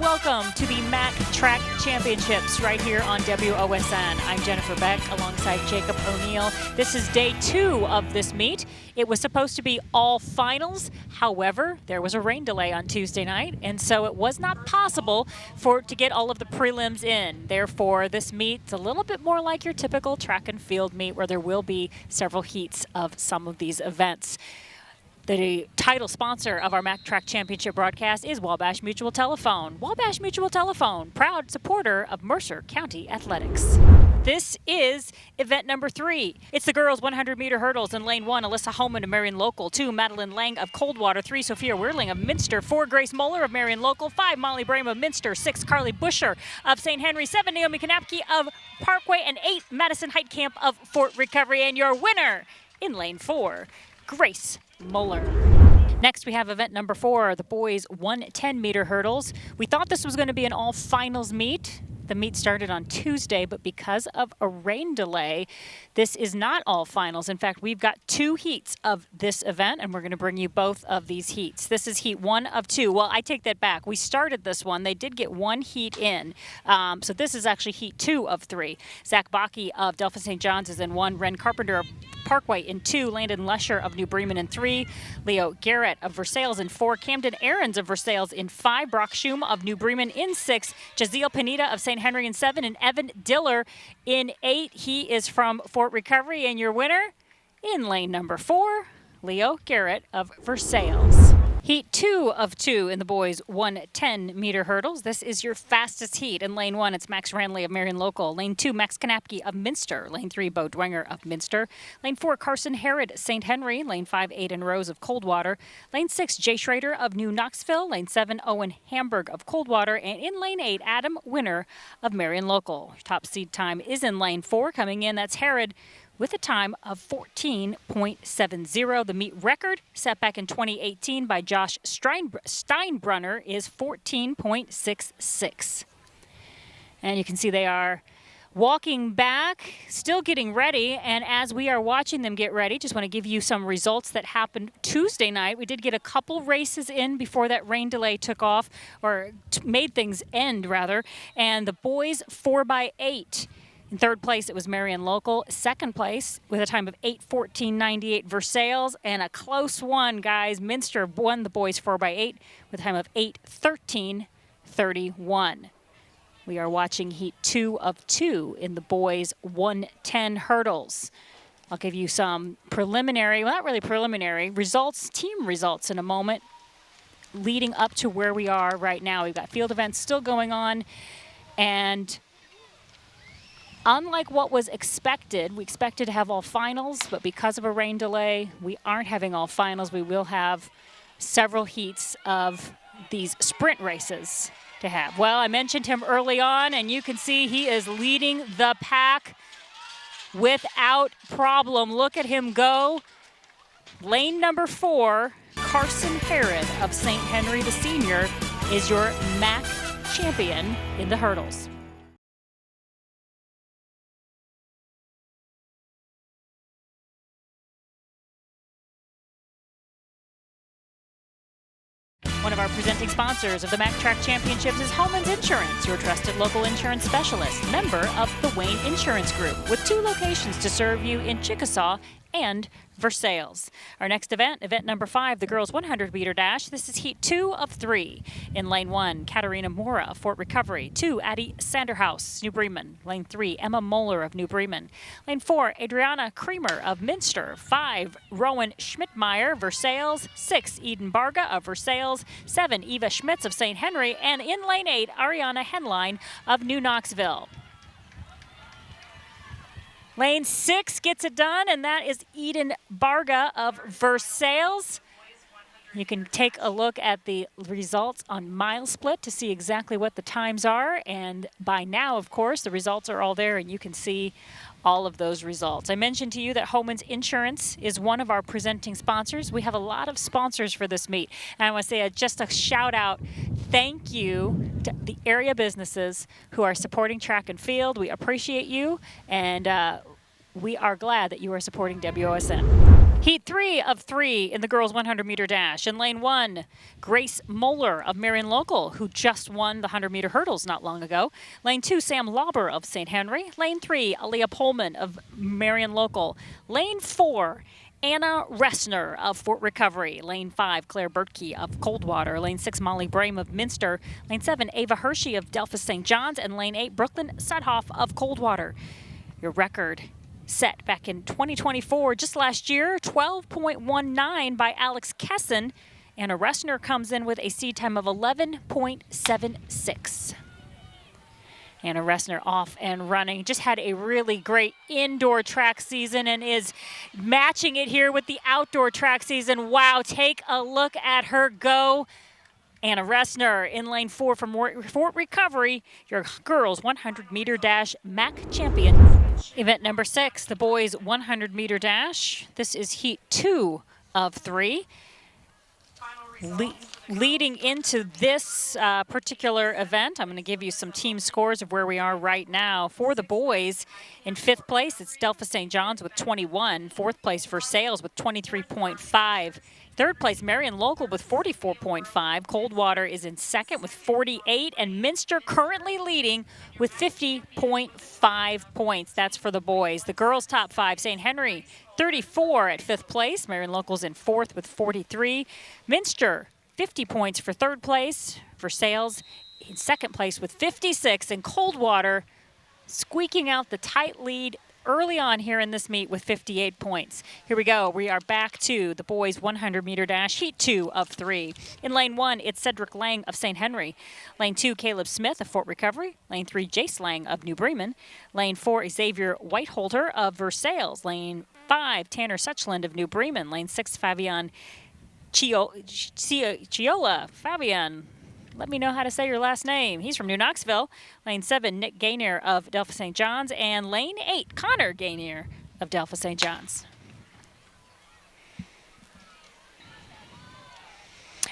welcome to the MAC Track Championships right here on WOSN. I'm Jennifer Beck alongside Jacob O'Neill. This is day 2 of this meet. It was supposed to be all finals. However, there was a rain delay on Tuesday night, and so it was not possible to get all of the prelims in. Therefore, this meet's a little bit more like your typical track and field meet where there will be several heats of some of these events. The title sponsor of our MAC Track Championship broadcast is Wabash Mutual Telephone. Wabash Mutual Telephone, proud supporter of Mercer County Athletics. This is event number 3. It's the girls 100-meter hurdles in lane 1, Alyssa Homan of Marion Local, 2, Madeline Lang of Coldwater, 3, Sophia Whirling of Minster, 4, Grace Moeller of Marion Local, 5, Molly Brame of Minster, 6, Carly Busher of St. Henry, 7, Naomi Kanapke of Parkway, and 8, Madison Heitkamp of Fort Recovery. And your winner in lane 4, Grace Moeller. Next, we have event number 4, the boys 110-meter hurdles. We thought this was going to be an all-finals meet. The meet started on Tuesday, but because of a rain delay, this is not all finals. In fact, we've got 2 heats of this event, and we're going to bring you both of these heats. This is heat 1 of 2. Well, I take that back. We started this one. They did get 1 heat in. So this is actually heat 2 of 3. Zach Bakke of Delphos St. John's is in 1. Ren Carpenter of Parkway in 2. Landon Lesher of New Bremen in 3. Leo Garrett of Versailles in 4. Camden Aarons of Versailles in 5. Brock Schum of New Bremen in 6. Jaziel Panetta of St. Henry in 7. And Evan Diller in 8. He is from Fort Recovery. And your winner in lane number 4, Leo Garrett of Versailles. Heat 2 of 2 in the boys 110-meter hurdles. This is your fastest heat. In lane 1, it's Max Ranley of Marion Local. Lane 2, Max Kanapke of Minster. Lane 3, Bo Dwenger of Minster. Lane 4, Carson Herod, St. Henry. Lane 5, Aiden Rose of Coldwater. Lane 6, Jay Schrader of New Knoxville. Lane 7, Owen Hamburg of Coldwater. And in lane 8, Adam Winner of Marion Local. Top seed time is in lane 4. Coming in, that's Herod with a time of 14.70. The meet record set back in 2018 by Josh Steinbrunner is 14.66. And you can see they are walking back, still getting ready. And as we are watching them get ready, just want to give you some results that happened Tuesday night. We did get a couple races in before that rain delay took off, or made things end, rather. And the boys 4x8. In 3rd place, it was Marion Local. 2nd place, with a time of 8:14.98, Versailles. And a close one, guys. Minster won the boys 4x8 with a time of 8:13.31. We are watching heat 2 of 2 in the boys 110 hurdles. I'll give you some preliminary, well, not really preliminary, results, team results in a moment, leading up to where we are right now. We've got field events still going on, and unlike what was expected, we expected to have all finals, but because of a rain delay, we aren't having all finals. We will have several heats of these sprint races to have. Well, I mentioned him early on, and you can see he is leading the pack without problem. Look at him go. Lane number 4, Carson Herod of St. Henry, the senior, is your MAC champion in the hurdles. One of our presenting sponsors of the MAC Track Championships is Homan's Insurance, your trusted local insurance specialist, member of the Wayne Insurance Group, with 2 locations to serve you in Chickasaw and Versailles. Our next event, event number 5, the girls 100-meter dash. This is heat 2 of 3. In lane 1, Katarina Mora of Fort Recovery. 2, Addie Sanderhouse, New Bremen. Lane 3, Emma Moeller of New Bremen. Lane 4, Adriana Creamer of Minster. 5, Rowan Schmidtmeyer, Versailles. 6, Eden Barga of Versailles. 7, Eva Schmitz of St. Henry. And in lane 8, Ariana Henline of New Knoxville. Lane 6 gets it done, and that is Eden Barga of Versailles. You can take a look at the results on Mile Split to see exactly what the times are. And by now, of course, the results are all there, and you can see all of those results. I mentioned to you that Homan's Insurance is one of our presenting sponsors. We have a lot of sponsors for this meet. And I want to say just a shout out, thank you to the area businesses who are supporting track and field. We appreciate you, and we are glad that you are supporting WOSN. Heat 3 of 3 in the girls 100-meter dash. In lane 1, Grace Moeller of Marion Local, who just won the 100-meter hurdles not long ago. Lane 2, Sam Lauber of St. Henry. Lane 3, Aaliyah Pullman of Marion Local. Lane 4, Anna Ressner of Fort Recovery. Lane 5, Claire Bertke of Coldwater. Lane 6, Molly Brame of Minster. Lane 7, Ava Hershey of Delphos St. John's. And Lane 8, Brooklyn Sudhoff of Coldwater. Your record set back in 2024, just last year, 12.19 by Alex Kesson. Anna Ressner comes in with a seed time of 11.76. Anna Ressner off and running. Just had a really great indoor track season and is matching it here with the outdoor track season. Wow, take a look at her go. Anna Ressner in lane 4 from Fort Recovery, your girls 100-meter dash MAC champion. Event number 6, the boys 100-meter dash. This is heat 2 of 3. Leading into this particular event, I'm going to give you some team scores of where we are right now. For the boys, in 5th place, it's Delphos St. John's with 21. 4th place, Versailles with 23.5. 3rd place, Marion Local with 44.5. Coldwater is in 2nd with 48. And Minster currently leading with 50.5 points. That's for the boys. The girls' top 5, St. Henry 34 at 5th place. Marion Local's in 4th with 43. Minster 50 points for 3rd place. Versailles in 2nd place with 56. And Coldwater squeaking out the tight lead early on here in this meet with 58 points. Here we go. We are back to the boys 100-meter dash, heat 2 of 3. In lane 1, it's Cedric Lang of St. Henry. Lane 2, Caleb Smith of Fort Recovery. Lane 3, Jace Lang of New Bremen. Lane 4, Xavier Whiteholter of Versailles. Lane 5, Tanner Suchland of New Bremen. Lane 6, Fabian Chiola. Fabian, let me know how to say your last name. He's from New Knoxville. Lane 7, Nick Gainier of Delphos St. John's. And lane 8, Connor Gainier of Delphos St. John's.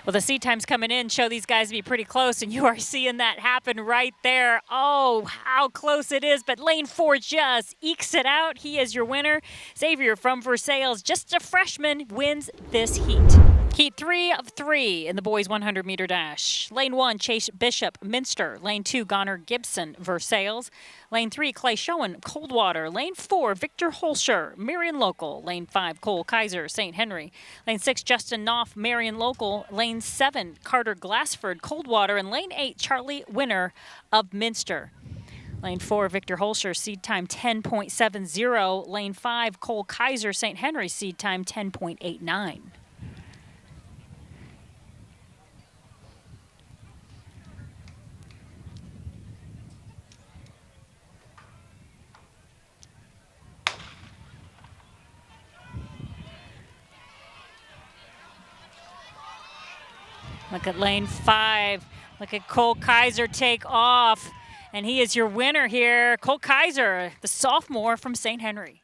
Well, the seed times coming in show these guys to be pretty close, and you are seeing that happen right there. Oh, how close it is, but lane 4 just ekes it out. He is your winner. Xavier from Versailles, just a freshman, wins this heat. Heat 3 of 3 in the boys 100-meter dash. Lane 1, Chase Bishop, Minster. Lane 2, Gonner Gibson, Versailles. Lane 3, Clay Schoen, Coldwater. Lane 4, Victor Holscher, Marion Local. Lane 5, Cole Kaiser, St. Henry. Lane 6, Justin Knopf, Marion Local. Lane 7, Carter Glassford, Coldwater. And Lane 8, Charlie Winner of Minster. Lane 4, Victor Holscher, seed time 10.70. Lane 5, Cole Kaiser, St. Henry, seed time 10.89. Look at lane 5. Look at Cole Kaiser take off. And he is your winner here. Cole Kaiser, the sophomore from St. Henry.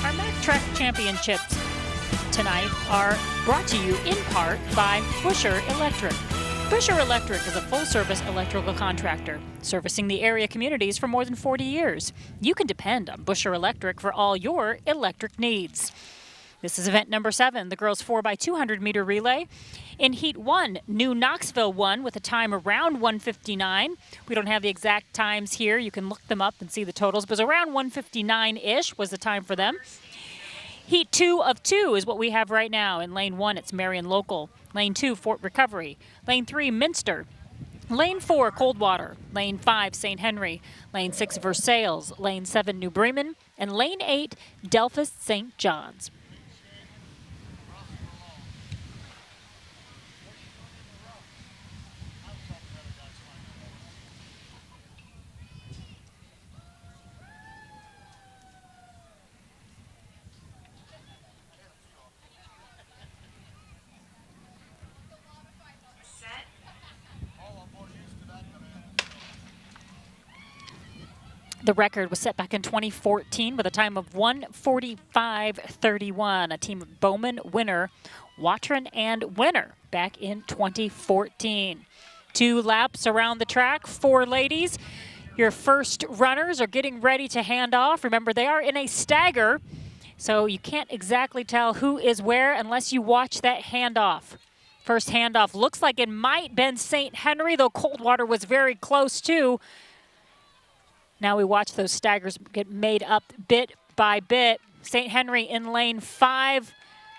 Our MAC Track Championships tonight are brought to you in part by Buescher Electric. Buescher Electric is a full-service electrical contractor, servicing the area communities for more than 40 years. You can depend on Buescher Electric for all your electric needs. This is event number 7, the girls 4x200-meter relay. In heat 1, New Knoxville won with a time around 1:59. We don't have the exact times here. You can look them up and see the totals, but it was around 1:59-ish was the time for them. Heat 2 of 2 is what we have right now. In lane 1, it's Marion Local. Lane 2, Fort Recovery. Lane 3, Minster. Lane 4, Coldwater. Lane 5, St. Henry. Lane 6, Versailles. Lane 7, New Bremen. And Lane 8, Delphos St. John's. The record was set back in 2014 with a time of 1:45.31. A team of Bowman, Winner, Watron, and Winner back in 2014. 2 laps around the track for ladies. Your first runners are getting ready to hand off. Remember, they are in a stagger, so you can't exactly tell who is where unless you watch that handoff. First handoff looks like it might been St. Henry, though Coldwater was very close too. Now we watch those staggers get made up bit by bit. St. Henry in lane 5,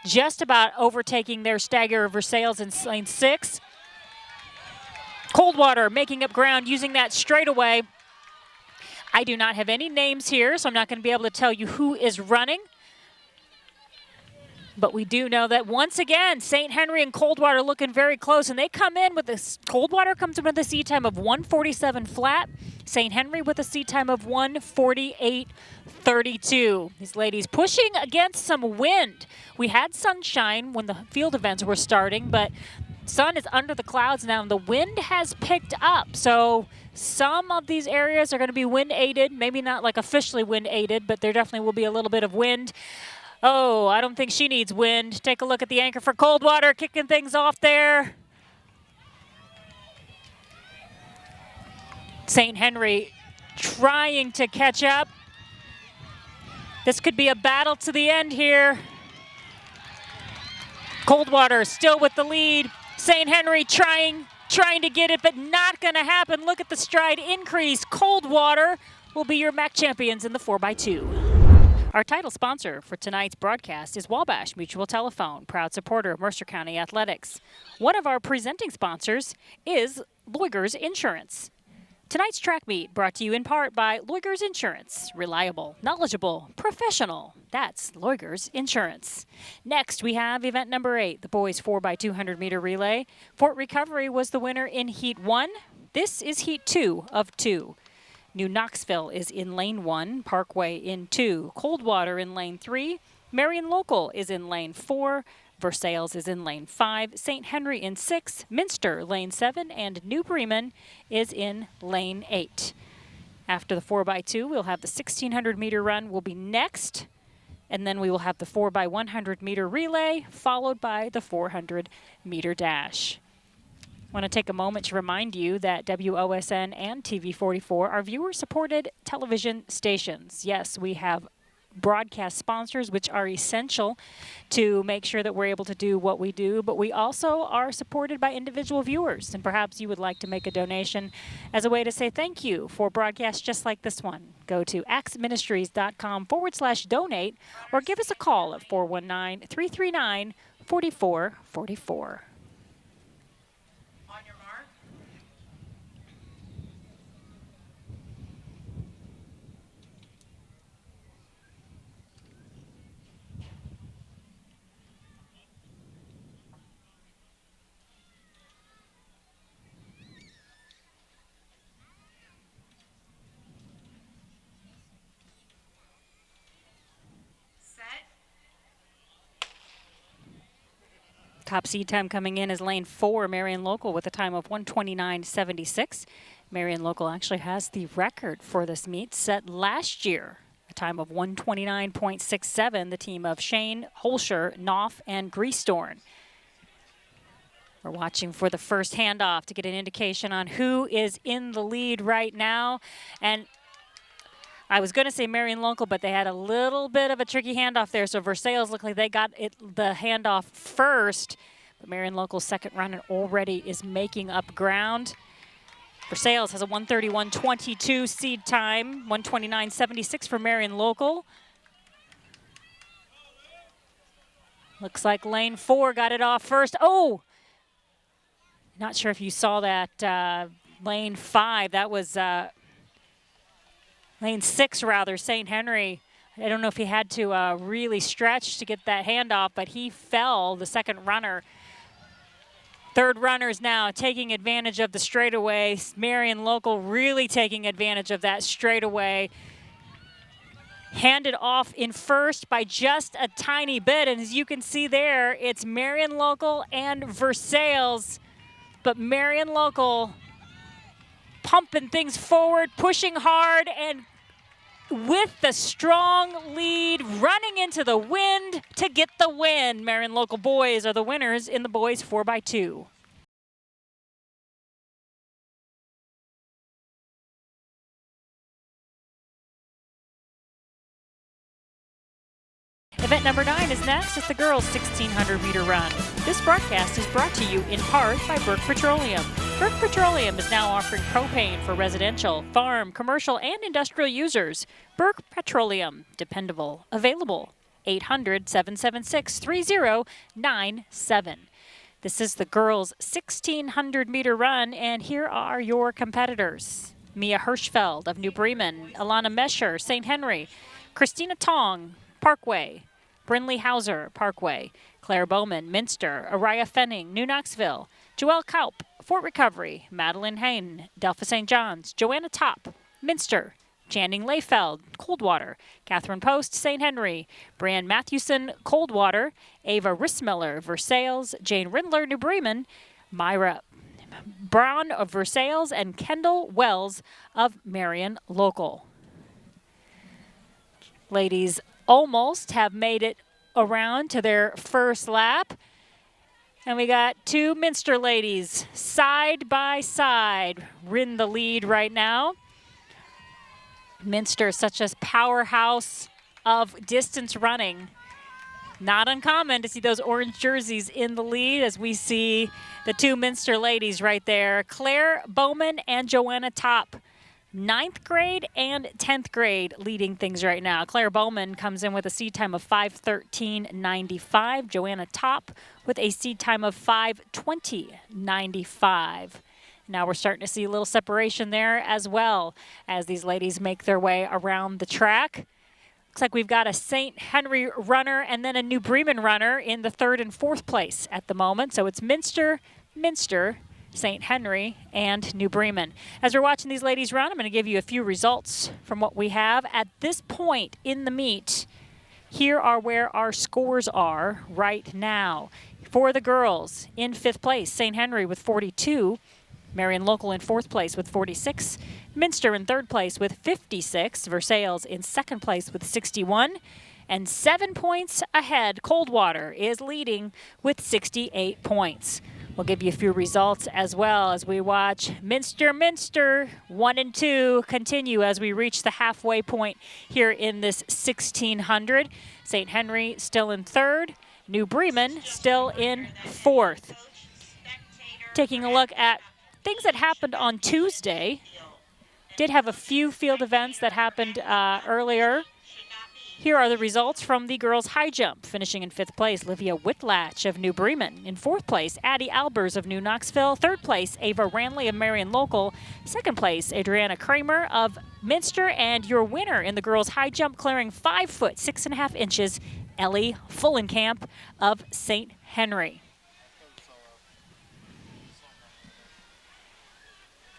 just about overtaking their stagger of Versailles in lane 6. Coldwater making up ground using that straightaway. I do not have any names here, so I'm not going to be able to tell you who is running. But we do know that once again, St. Henry and Coldwater looking very close, and they come in with this. Coldwater comes in with a seat time of 1:47 flat. St. Henry with a seat time of 1:48.32. These ladies pushing against some wind. We had sunshine when the field events were starting, but sun is under the clouds now, and the wind has picked up. So some of these areas are going to be wind aided, maybe not like officially wind aided, but there definitely will be a little bit of wind. Oh, I don't think she needs wind. Take a look at the anchor for Coldwater, kicking things off there. St. Henry trying to catch up. This could be a battle to the end here. Coldwater still with the lead. St. Henry trying to get it, but not going to happen. Look at the stride increase. Coldwater will be your MAC champions in the 4x2. Our title sponsor for tonight's broadcast is Wabash Mutual Telephone, proud supporter of Mercer County Athletics. One of our presenting sponsors is Luegers Insurance. Tonight's track meet brought to you in part by Luegers Insurance. Reliable, knowledgeable, professional. That's Luegers Insurance. Next, we have event number 8, the boys 4x200 meter relay. Fort Recovery was the winner in Heat 1. This is Heat 2 of 2. New Knoxville is in lane 1, Parkway in 2, Coldwater in lane 3, Marion Local is in lane 4, Versailles is in lane 5, St. Henry in 6, Minster lane 7, and New Bremen is in lane 8. After the 4x2, we'll have the 1,600 meter run will be next, and then we will have the 4x100 meter relay, followed by the 400 meter dash. I want to take a moment to remind you that WOSN and TV44 are viewer-supported television stations. Yes, we have broadcast sponsors, which are essential to make sure that we're able to do what we do, but we also are supported by individual viewers, and perhaps you would like to make a donation as a way to say thank you for broadcasts just like this one. Go to axministries.com/donate or give us a call at 419-339-4444. Top seed time coming in is lane 4, Marion Local, with a time of 1:29.76. Marion Local actually has the record for this meet set last year, a time of 1:29.67, the team of Shane, Holscher, Knopf, and Griestorn. We're watching for the first handoff to get an indication on who is in the lead right now. And I was going to say Marion Local, but they had a little bit of a tricky handoff there. So Versailles looked like they got the handoff first. But Marion Local's second runner already is making up ground. Versailles has a 1:31.22 seed time, 1:29.76 for Marion Local. Looks like lane 4 got it off first. Oh! Not sure if you saw that lane 5. That was lane 6, rather, St. Henry. I don't know if he had to really stretch to get that handoff, but he fell, the second runner. Third runners now taking advantage of the straightaway. Marion Local really taking advantage of that straightaway. Handed off in first by just a tiny bit, and as you can see there, it's Marion Local and Versailles, but Marion Local pumping things forward, pushing hard, and with the strong lead, running into the wind to get the win. Marion Local boys are the winners in the boys 4x2. Event number 9 is next. It's the girls' 1,600-meter run. This broadcast is brought to you in part by Burke Petroleum. Burke Petroleum is now offering propane for residential, farm, commercial, and industrial users. Burke Petroleum, dependable, available. 800-776-3097. This is the girls' 1,600-meter run, and here are your competitors. Mia Hirschfeld of New Bremen, Alana Mesher, St. Henry, Christina Tong, Parkway, Brinley Hauser, Parkway, Claire Bowman, Minster, Araya Fenning, New Knoxville, Joelle Kaup, Fort Recovery, Madeline Hain, Delphi St. John's, Joanna Top, Minster, Channing Layfeld, Coldwater, Catherine Post, St. Henry, Brianne Mathewson, Coldwater, Ava Rissmiller, Versailles, Jane Rindler, New Bremen, Myra Brown of Versailles, and Kendall Wells of Marion Local. Ladies almost have made it around to their first lap. And we got two Minster ladies side by side in the lead right now. Minster, such a powerhouse of distance running. Not uncommon to see those orange jerseys in the lead as we see the two Minster ladies right there. Claire Bowman and Joanna Top, 9th grade and 10th grade leading things right now. Claire Bowman comes in with a seed time of 5:13.95. Joanna Top with a seed time of 5:20.95. Now we're starting to see a little separation there as well as these ladies make their way around the track. Looks like we've got a St. Henry runner and then a New Bremen runner in the 3rd and 4th place at the moment. So it's Minster, St. Henry, and New Bremen. As we're watching these ladies run, I'm going to give you a few results from what we have at this point in the meet. Here are where our scores are right now. For the girls, in 5th place, St. Henry with 42. Marion Local in 4th place with 46. Minster in 3rd place with 56. Versailles in 2nd place with 61. And 7 points ahead, Coldwater is leading with 68 points. We'll give you a few results as well as we watch Minster 1 and 2 continue as we reach the halfway point here in this 1,600. St. Henry still in 3rd. New Bremen still in 4th. Taking a look at things that happened on Tuesday. Did have a few field events that happened earlier. Here are the results from the girls' high jump. Finishing in 5th place, Livia Whitlatch of New Bremen. In 4th place, Addie Albers of New Knoxville. 3rd place, Ava Ranley of Marion Local. 2nd place, Adriana Kramer of Minster. And your winner in the girls' high jump, clearing 5 foot 6.5 inches, Ellie Fullenkamp of St. Henry.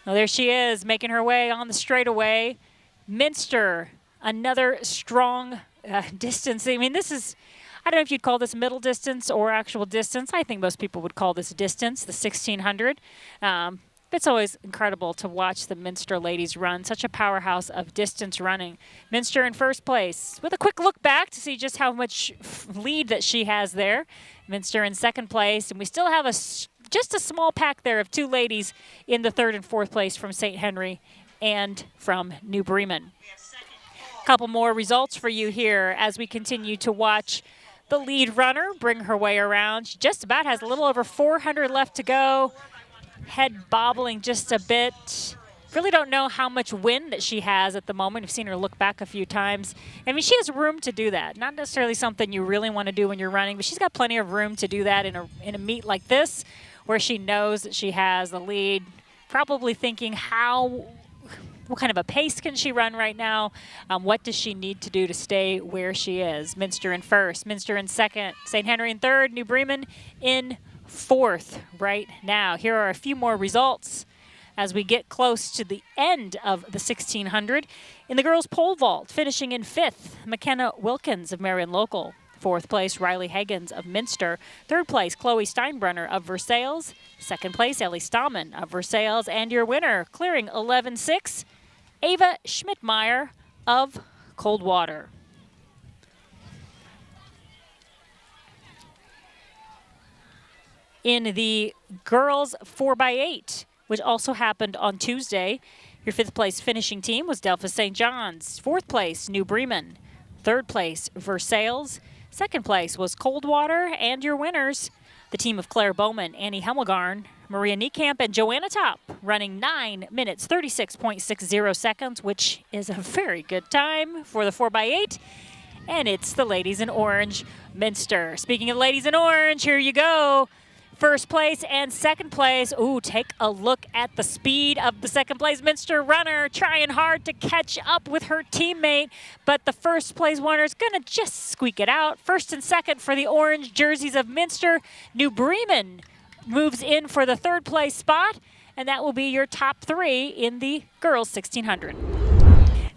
Well, there she is, making her way on the straightaway. Minster, another strong distance. I mean, this is, I don't know if you'd call this middle distance or actual distance. I think most people would call this distance, the 1,600. It's always incredible to watch the Minster ladies run. Such a powerhouse of distance running. Minster in 1st place with a quick look back to see just how much lead that she has there. Minster in 2nd place, and we still have just a small pack there of 2 ladies in the 3rd and 4th place from St. Henry and from New Bremen. A couple more results for you here as we continue to watch the lead runner bring her way around. She just about has a little over 400 left to go. Head bobbling just a bit. Really don't know how much wind that she has at the moment. I've seen her look back a few times. I mean, she has room to do that. Not necessarily something you really want to do when you're running, but she's got plenty of room to do that in a meet like this, where she knows that she has the lead. Probably thinking what kind of a pace can she run right now? What does she need to do to stay where she is? Minster in 1st, Minster in 2nd, St. Henry in 3rd, New Bremen in 4th right now. Here are a few more results as we get close to the end of the 1,600. In the girls' pole vault, finishing in 5th, McKenna Wilkins of Marion Local. 4th place, Riley Higgins of Minster. 3rd place, Chloe Steinbrenner of Versailles. 2nd place, Ellie Stahman of Versailles. And your winner, clearing 11.6, Ava Schmidtmeyer of Coldwater. In the girls 4x8, which also happened on Tuesday, your 5th place finishing team was Delphi St. John's. 4th place, New Bremen. 3rd place, Versailles. Second place was Coldwater, and your winners, the team of Claire Bowman, Annie Hemmelgarn, Maria Niekamp, and Joanna Top, running 9 minutes, 36.60 seconds, which is a very good time for the 4x8. And it's the ladies in orange, Minster. Speaking of ladies in orange, here you go. First place and second place. Ooh, take a look at the speed of the second place Minster runner, trying hard to catch up with her teammate, but the first place winner is gonna just squeak it out. First and second for the orange jerseys of Minster. New Bremen moves in for the third place spot, and that will be your top 3 in the girls 1600.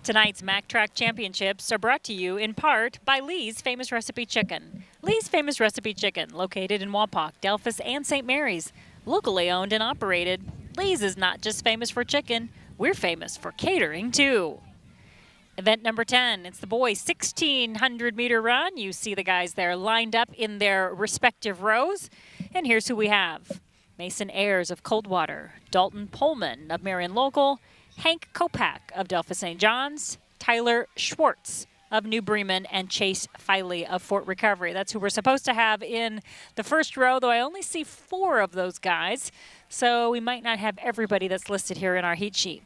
Tonight's Mack Track Championships are brought to you in part by Lee's Famous Recipe Chicken. Lee's Famous Recipe Chicken, located in Wapak, Delphos, and St. Mary's. Locally owned and operated, Lee's is not just famous for chicken, we're famous for catering too. Event number 10, it's the boys' 1,600-meter run. You see the guys there lined up in their respective rows. And here's who we have. Mason Ayers of Coldwater, Dalton Pullman of Marion Local, Hank Kopak of Delphos St. John's, Tyler Schwartz of New Bremen, and Chase Filey of Fort Recovery. That's who we're supposed to have in the first row, though I only see 4 of those guys, so we might not have everybody that's listed here in our heat sheet.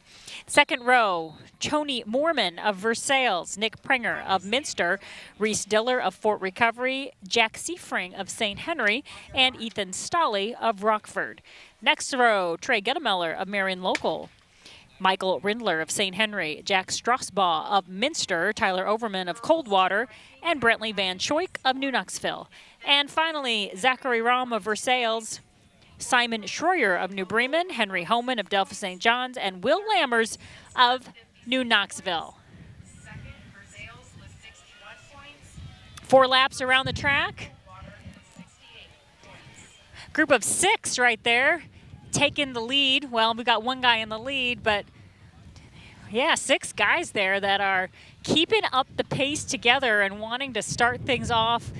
Second row, Tony Moorman of Versailles, Nick Prenger of Minster, Reese Diller of Fort Recovery, Jack Seafring of St. Henry, and Ethan Stolley of Rockford. Next row, Trey Gettemeller of Marion Local, Michael Rindler of St. Henry, Jack Strasbaugh of Minster, Tyler Overman of Coldwater, and Brentley Van Schoik of New Knoxville. And finally, Zachary Rahm of Versailles, Simon Schroyer of New Bremen, Henry Homan of Delphos St. John's, and Will Lammers of New Knoxville. 4 laps around the track. Group of 6 right there, taking the lead. Well, we've got one guy in the lead, but yeah, 6 guys there that are keeping up the pace together and wanting to start things off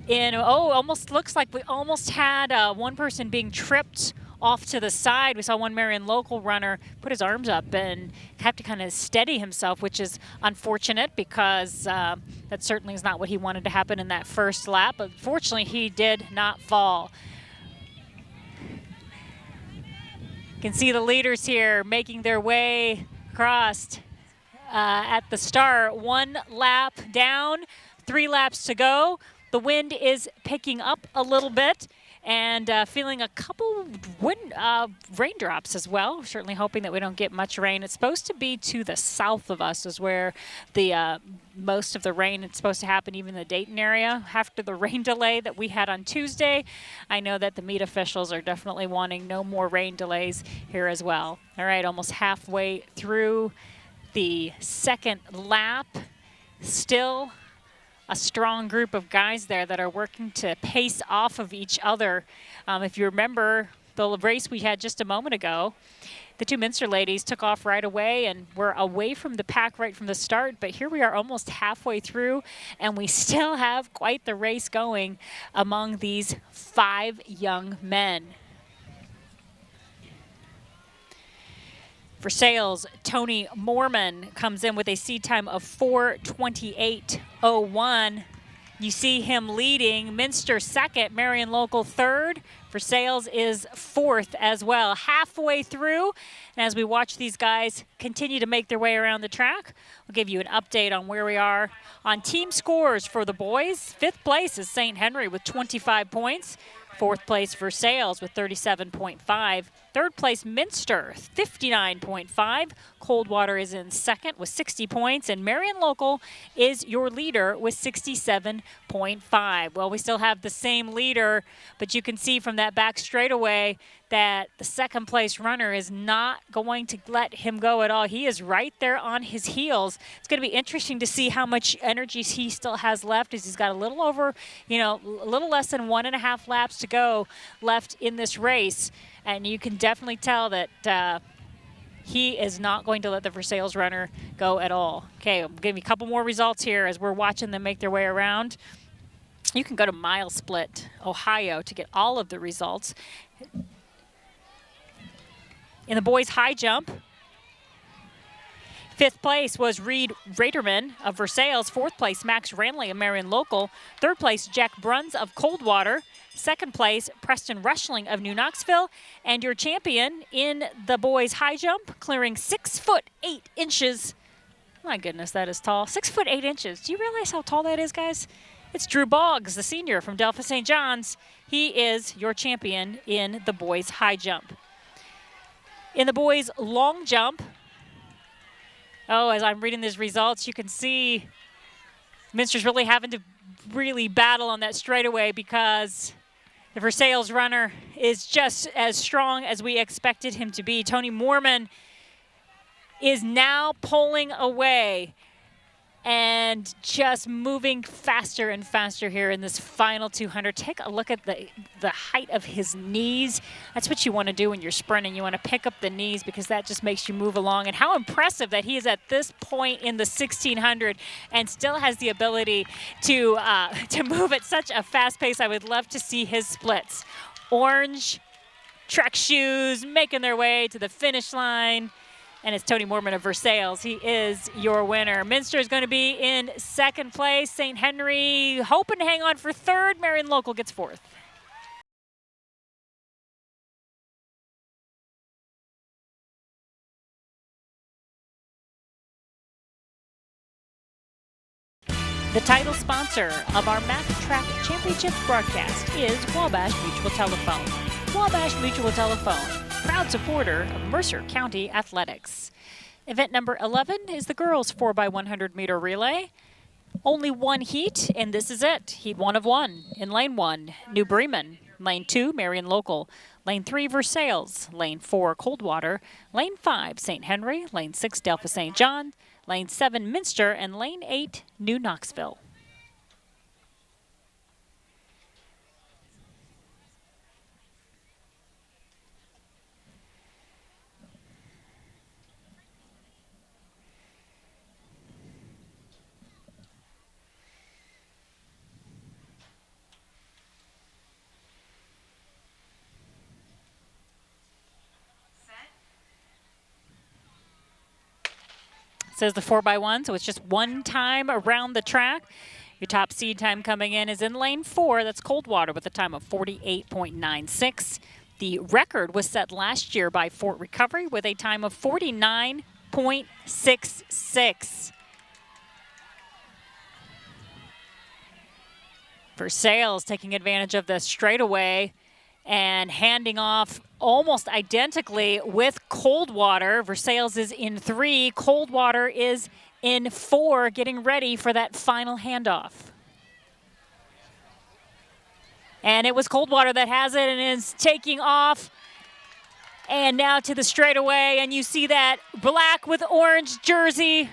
in, almost looks like we almost had one person being tripped off to the side. We saw one Marion Local runner put his arms up and have to kind of steady himself, which is unfortunate because that certainly is not what he wanted to happen in that first lap. But fortunately, he did not fall. You can see the leaders here making their way across at the start. 1 lap down, 3 laps to go. The wind is picking up a little bit and feeling a couple raindrops as well. Certainly hoping that we don't get much rain. It's supposed to be to the south of us is where the most of the rain is supposed to happen, even in the Dayton area. After the rain delay that we had on Tuesday, I know that the meet officials are definitely wanting no more rain delays here as well. All right, almost halfway through the second lap. Still a strong group of guys there that are working to pace off of each other. If you remember the race we had just a moment ago, the 2 Minster ladies took off right away and were away from the pack right from the start, but here we are almost halfway through, and we still have quite the race going among these 5 young men. For Sales, Tony Moorman comes in with a seed time of 4:28.01. You see him leading. Minster second, Marion Local third. For Sales is 4th as well. Halfway through, and as we watch these guys continue to make their way around the track, we'll give you an update on where we are on team scores for the boys. 5th place is St. Henry with 25 points. 4th place for Sales with 37.5. 3rd place Minster, 59.5. Coldwater is in 2nd with 60 points, and Marion Local is your leader with 67.5. Well, we still have the same leader, but you can see from that back straightaway that the 2nd place runner is not going to let him go at all. He is right there on his heels. It's going to be interesting to see how much energy he still has left, as he's got a little over, a little less than 1.5 laps to go left in this race. And you can definitely tell that he is not going to let the Versailles runner go at all. Okay, I'm giving you a couple more results here as we're watching them make their way around. You can go to Mile Split, Ohio, to get all of the results. In the boys' high jump, Fifth place was Reed Raderman of Versailles. Fourth place, Max Ranley of Marion Local. Third place, Jack Bruns of Coldwater. Second place, Preston Rushling of New Knoxville. And your champion in the boys high jump, clearing 6 foot 8 inches. My goodness, that is tall. 6 foot 8 inches. Do you realize how tall that is, guys? It's Drew Boggs, the senior from Delphos St. John's. He is your champion in the boys high jump. In the boys long jump, as I'm reading these results, you can see Minster's really having to battle on that straightaway because the Versailles runner is just as strong as we expected him to be. Tony Moorman is now pulling away and just moving faster and faster here in this final 200. Take a look at the height of his knees. That's what you want to do when you're sprinting. You want to pick up the knees because that just makes you move along. And how impressive that he is at this point in the 1600 and still has the ability to move at such a fast pace. I would love to see his splits. Orange Trek shoes making their way to the finish line. And it's Tony Moorman of Versailles. He is your winner. Minster is going to be in second place. St. Henry hoping to hang on for third. Marion Local gets fourth. The title sponsor of our Mack Track Championships broadcast is Wabash Mutual Telephone. Wabash Mutual Telephone, proud supporter of Mercer County Athletics. Event number 11 is the girls 4x100 meter relay. Only one heat, and this is it. Heat 1 of 1. In lane 1, New Bremen. Lane 2, Marion Local. Lane 3, Versailles. Lane 4, Coldwater. Lane 5, St. Henry. Lane 6, Delphos St. John. Lane 7, Minster. And lane 8, New Knoxville. Says the 4x1, so it's just one time around the track. Your top seed time coming in is in lane 4. That's Coldwater with a time of 48.96. The record was set last year by Fort Recovery with a time of 49.66. Versailles taking advantage of the straightaway and handing off almost identically with Coldwater. Versailles is in 3. Coldwater is in 4, getting ready for that final handoff. And it was Coldwater that has it and is taking off. And now to the straightaway, and you see that black with orange jersey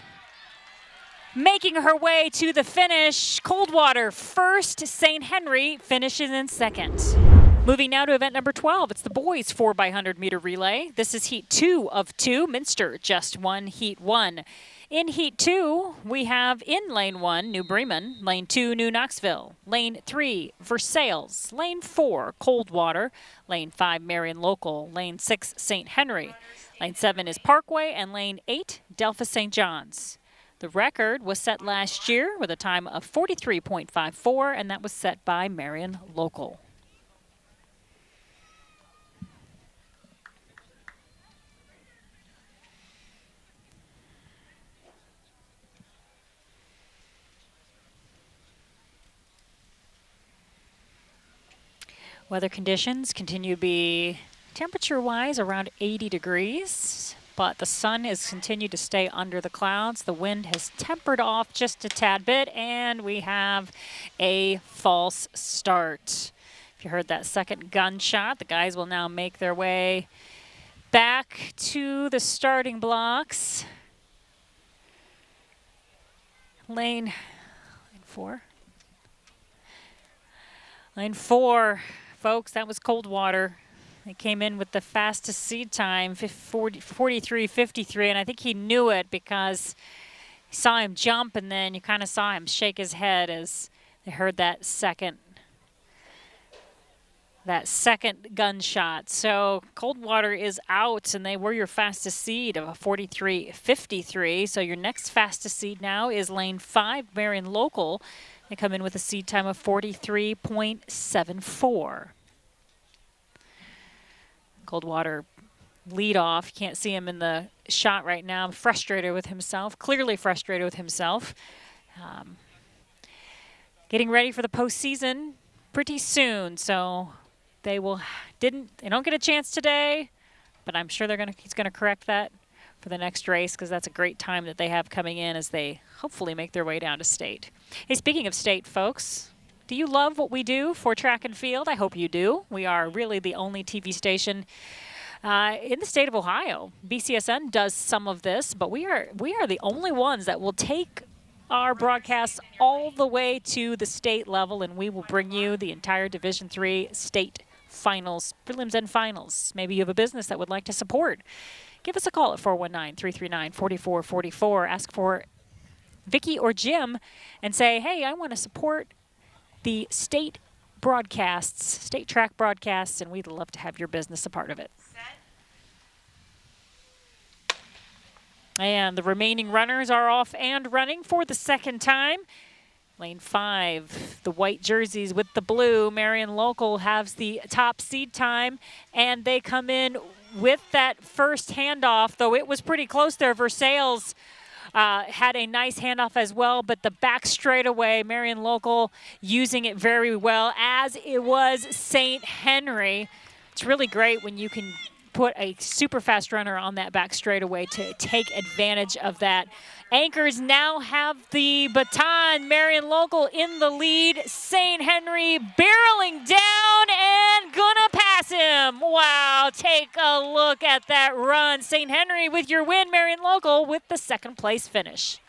making her way to the finish. Coldwater first, St. Henry finishes in second. Moving now to event number 12. It's the boys 4x100 meter relay. This is heat 2 of 2. Minster just won heat 1. In heat 2, we have in lane 1, New Bremen. Lane 2, New Knoxville. Lane 3, Versailles. Lane 4, Coldwater. Lane 5, Marion Local. Lane 6, St. Henry. Lane 7 is Parkway. And lane 8, Delphos St. John's. The record was set last year with a time of 43.54, and that was set by Marion Local. Weather conditions continue to be temperature-wise around 80 degrees, but the sun has continued to stay under the clouds. The wind has tempered off just a tad bit, and we have a false start. If you heard that second gunshot, the guys will now make their way back to the starting blocks. Lane 4. Lane 4. Folks, that was Coldwater. They came in with the fastest seed time, 43.53, and I think he knew it because he saw him jump, and then you kind of saw him shake his head as they heard that second that second gunshot. So Coldwater is out, and they were your fastest seed of a 43.53. So your next fastest seed now is lane 5, Marion Local. They come in with a seed time of 43.74. Coldwater lead off. You can't see him in the shot right now. Frustrated with himself, clearly frustrated with himself. Getting ready for the postseason pretty soon, so they don't get a chance today, but I'm sure he's gonna correct that for the next race, because that's a great time that they have coming in as they hopefully make their way down to state. Hey, speaking of state, folks, do you love what we do for track and field? I hope you do. We are really the only TV station in the state of Ohio. BCSN does some of this, but we are the only ones that will take our broadcasts all the way to the state level, and we will bring you the entire Division III state finals, prelims and finals. Maybe you have a business that would like to support. Give us a call at 419-339-4444. Ask for Vicki or Jim and say, hey, I want to support the state broadcasts, state track broadcasts, and we'd love to have your business a part of it. And the remaining runners are off and running for the second time. Lane 5, the white jerseys with the blue. Marion Local has the top seed time, and they come in with that first handoff, though it was pretty close there. Versailles had a nice handoff as well, but the back straightaway, Marion Local using it very well, as it was St. Henry. It's really great when you can put a super fast runner on that back straightaway to take advantage of that. Anchors now have the baton. Marion Local in the lead. St. Henry barreling down and gonna pass him. Wow, take a look at that run. St. Henry with your win. Marion Local with the second place finish.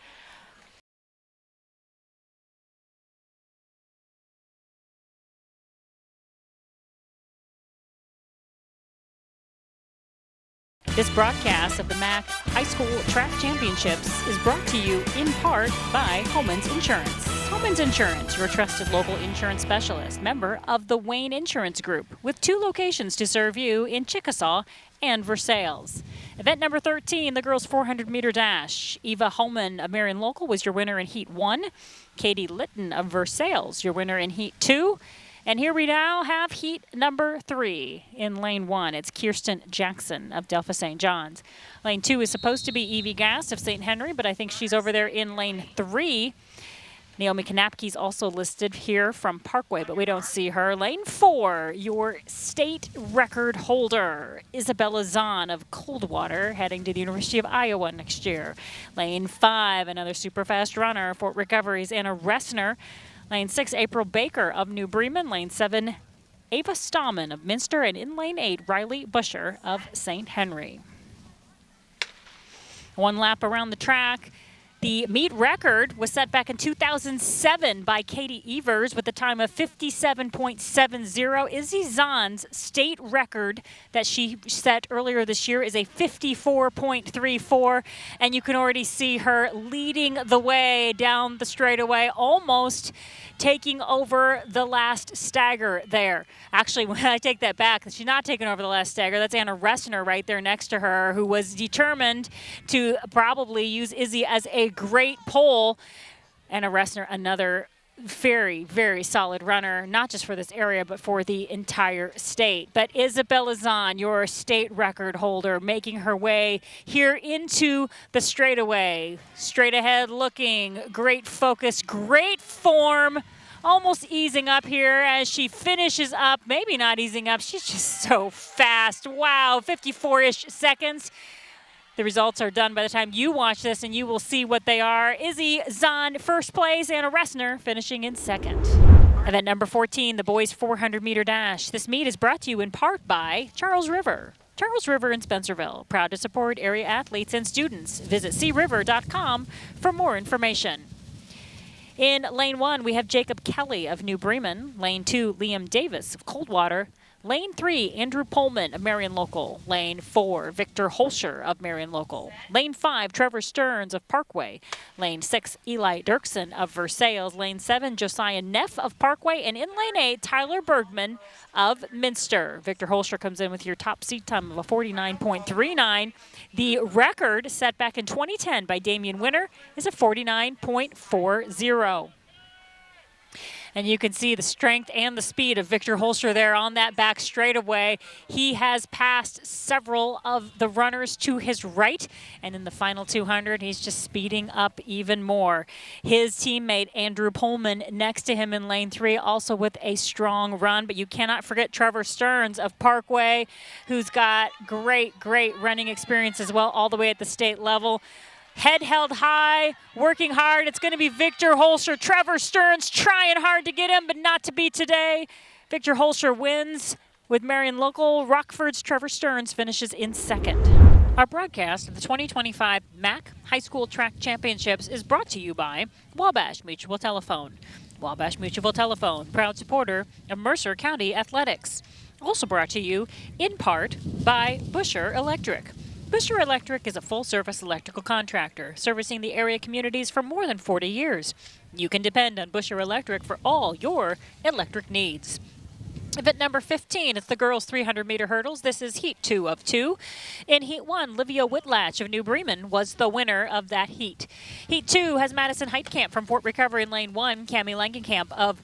This broadcast of the MAC High School Track Championships is brought to you in part by Homans Insurance. Homans Insurance, your trusted local insurance specialist, member of the Wayne Insurance Group, with 2 locations to serve you in Chickasaw and Versailles. Event number 13, the girls' 400-meter dash. Eva Holman of Marion Local was your winner in Heat 1. Katie Litton of Versailles, your winner in Heat 2. And here we now have heat number 3 in lane 1. It's Kirsten Jackson of Delphi St. John's. Lane 2 is supposed to be Evie Gass of St. Henry, but I think she's over there in lane 3. Naomi Kanapke's also listed here from Parkway, but we don't see her. Lane 4, your state record holder, Isabella Zahn of Coldwater, heading to the University of Iowa next year. Lane 5, another super fast runner, Fort Recovery's Anna Ressner. Lane 6, April Baker of New Bremen. Lane 7, Ava Stallman of Minster. And in lane 8, Riley Busher of St. Henry. One lap around the track. The meet record was set back in 2007 by Katie Evers with a time of 57.70. Izzy Zahn's state record that she set earlier this year is a 54.34, and you can already see her leading the way down the straightaway, almost taking over the last stagger there. Actually, when I take that back, she's not taking over the last stagger. That's Anna Ressner right there next to her, who was determined to probably use Izzy as a great pole. Anna Ressner, another very, very solid runner, not just for this area, but for the entire state. But Isabella Zahn, your state record holder, making her way here into the straightaway. Straight ahead looking, great focus, great form, almost easing up here as she finishes up. Maybe not easing up, she's just so fast. Wow, 54-ish seconds. The results are done by the time you watch this, and you will see what they are. Izzy Zahn, first place, Anna Ressner finishing in second. Event number 14, the boys' 400-meter dash. This meet is brought to you in part by Charles River. Charles River in Spencerville, proud to support area athletes and students. Visit criver.com for more information. In lane 1, we have Jacob Kelly of New Bremen. Lane 2, Liam Davis of Coldwater. Lane 3, Andrew Pullman of Marion Local. Lane 4, Victor Holscher of Marion Local. Lane 5, Trevor Stearns of Parkway. Lane 6, Eli Dirksen of Versailles. Lane 7, Josiah Neff of Parkway. And in Lane 8, Tyler Bergman of Minster. Victor Holscher comes in with your top seat time of a 49.39. The record set back in 2010 by Damian Winter is a 49.40. And you can see the strength and the speed of Victor Holscher there on that back straightaway. He has passed several of the runners to his right. And in the final 200, he's just speeding up even more. His teammate, Andrew Pullman, next to him in lane 3, also with a strong run. But you cannot forget Trevor Stearns of Parkway, who's got great running experience as well, all the way at the state level. Head held high, working hard. It's going to be Victor Holscher. Trevor Stearns trying hard to get him, but not to be today. Victor Holscher wins with Marion Local. Rockford's Trevor Stearns finishes in second. Our broadcast of the 2025 MAC High School Track Championships is brought to you by Wabash Mutual Telephone. Wabash Mutual Telephone, proud supporter of Mercer County Athletics. Also brought to you in part by Busher Electric. Busher Electric is a full-service electrical contractor servicing the area communities for more than 40 years. You can depend on Busher Electric for all your electric needs. Event number 15 is the girls' 300-meter hurdles. This is Heat 2 of 2. In Heat 1, Livia Whitlatch of New Bremen was the winner of that heat. Heat 2 has Madison Heitkamp from Fort Recovery in lane 1, Cammie Langenkamp of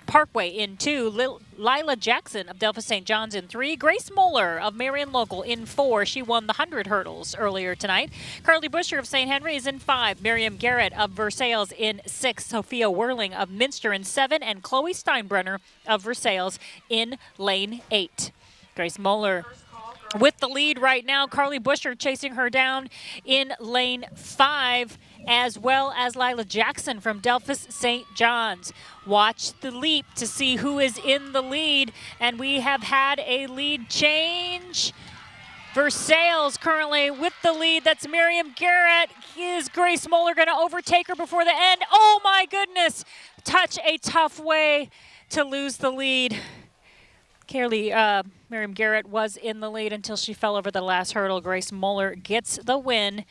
Parkway in 2, Lila Jackson of Delphos St. John's in 3, Grace Moeller of Marion Local in 4. She won the 100 hurdles earlier tonight. Carly Busher of St. Henry is in 5, Miriam Garrett of Versailles in 6, Sophia Whirling of Minster in 7, and Chloe Steinbrenner of Versailles in lane 8. Grace Moeller with the lead right now. Carly Busher chasing her down in lane 5, as well as Lila Jackson from Delphos St. John's. Watch the leap to see who is in the lead, and we have had a lead change. Versailles currently with the lead. That's Miriam Garrett. Is Grace Moeller going to overtake her before the end? Oh my goodness! Such a tough way to lose the lead. Miriam Garrett was in the lead until she fell over the last hurdle. Grace Moeller gets the win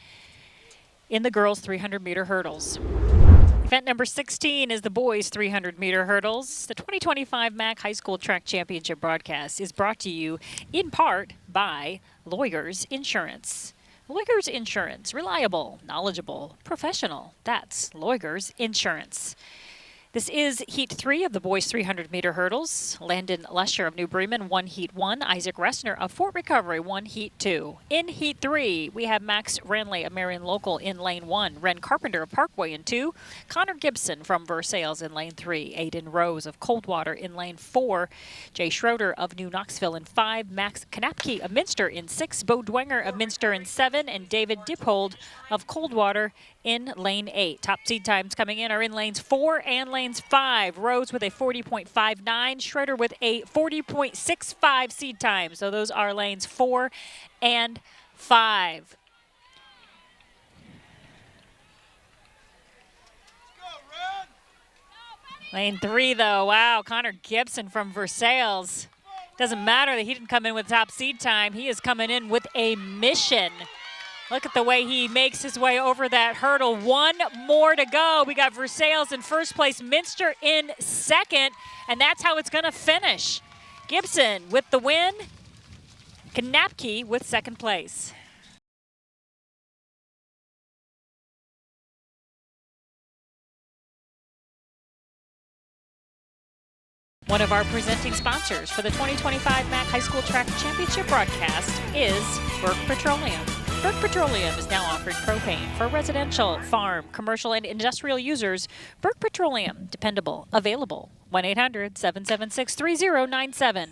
in the girls' 300-meter hurdles. Event number 16 is the boys' 300-meter hurdles. The 2025 MAC High School Track Championship broadcast is brought to you in part by Lawyers Insurance. Lawyers Insurance, reliable, knowledgeable, professional. That's Lawyers Insurance. This is Heat 3 of the boys' 300-meter hurdles. Landon Lesher of New Bremen won Heat 1. Isaac Ressner of Fort Recovery won Heat 2. In Heat 3, we have Max Ranley of Marion Local in lane 1. Ren Carpenter of Parkway in 2. Connor Gibson from Versailles in lane 3. Aiden Rose of Coldwater in lane 4. Jay Schroeder of New Knoxville in 5. Max Knapke of Minster in 6. Bo Dwenger of Minster in 7. And David Dippold of Coldwater in lane 8. Top seed times coming in are in lanes 4 and lanes 5. Rose with a 40.59, Schroeder with a 40.65 seed time. So those are lanes 4 and 5. Lane 3 though, wow, Connor Gibson from Versailles. Doesn't matter that he didn't come in with top seed time. He is coming in with a mission. Look at the way he makes his way over that hurdle. One more to go. We got Versailles in first place, Minster in second, and that's how it's going to finish. Gibson with the win, Knapke with second place. One of our presenting sponsors for the 2025 MAC High School Track Championship broadcast is Burke Petroleum. Burke Petroleum is now offering propane for residential, farm, commercial, and industrial users. Burke Petroleum, dependable, available. 1-800-776-3097.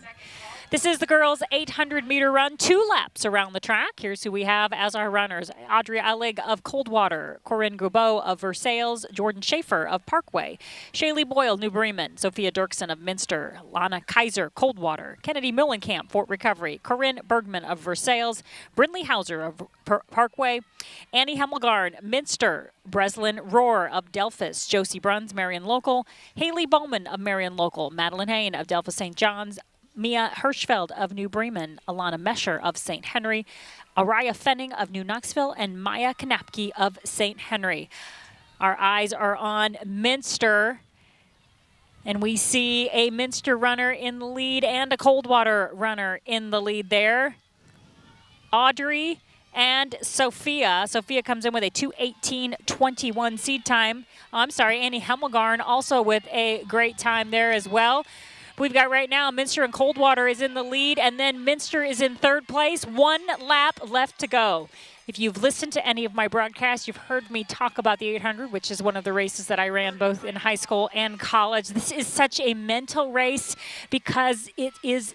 This is the girls' 800-meter run, 2 laps around the track. Here's who we have as our runners. Audrey Allig of Coldwater, Corinne Goubeau of Versailles, Jordan Schaefer of Parkway, Shaylee Boyle, New Bremen, Sophia Dirksen of Minster, Lana Kaiser, Coldwater, Kennedy Millenkamp, Fort Recovery, Corinne Bergman of Versailles, Brindley Hauser of Parkway, Annie Hemmelgarn, Minster, Breslin Rohr of Delphos, Josie Bruns, Marion Local, Haley Bowman of Marion Local, Madeline Hain of Delphos St. John's, Mia Hirschfeld of New Bremen, Alana Mesher of St. Henry, Araya Fenning of New Knoxville, and Maya Kanapke of St. Henry. Our eyes are on Minster, and we see a Minster runner in the lead and a Coldwater runner in the lead there. Audrey and Sophia. Sophia comes in with a 2:18.21 seed time. Oh, I'm sorry, Annie Hemmelgarn also with a great time there as well. We've got right now Minster and Coldwater is in the lead, and then Minster is in third place. 1 lap left to go. If you've listened to any of my broadcasts, you've heard me talk about the 800, which is one of the races that I ran both in high school and college. This is such a mental race because it is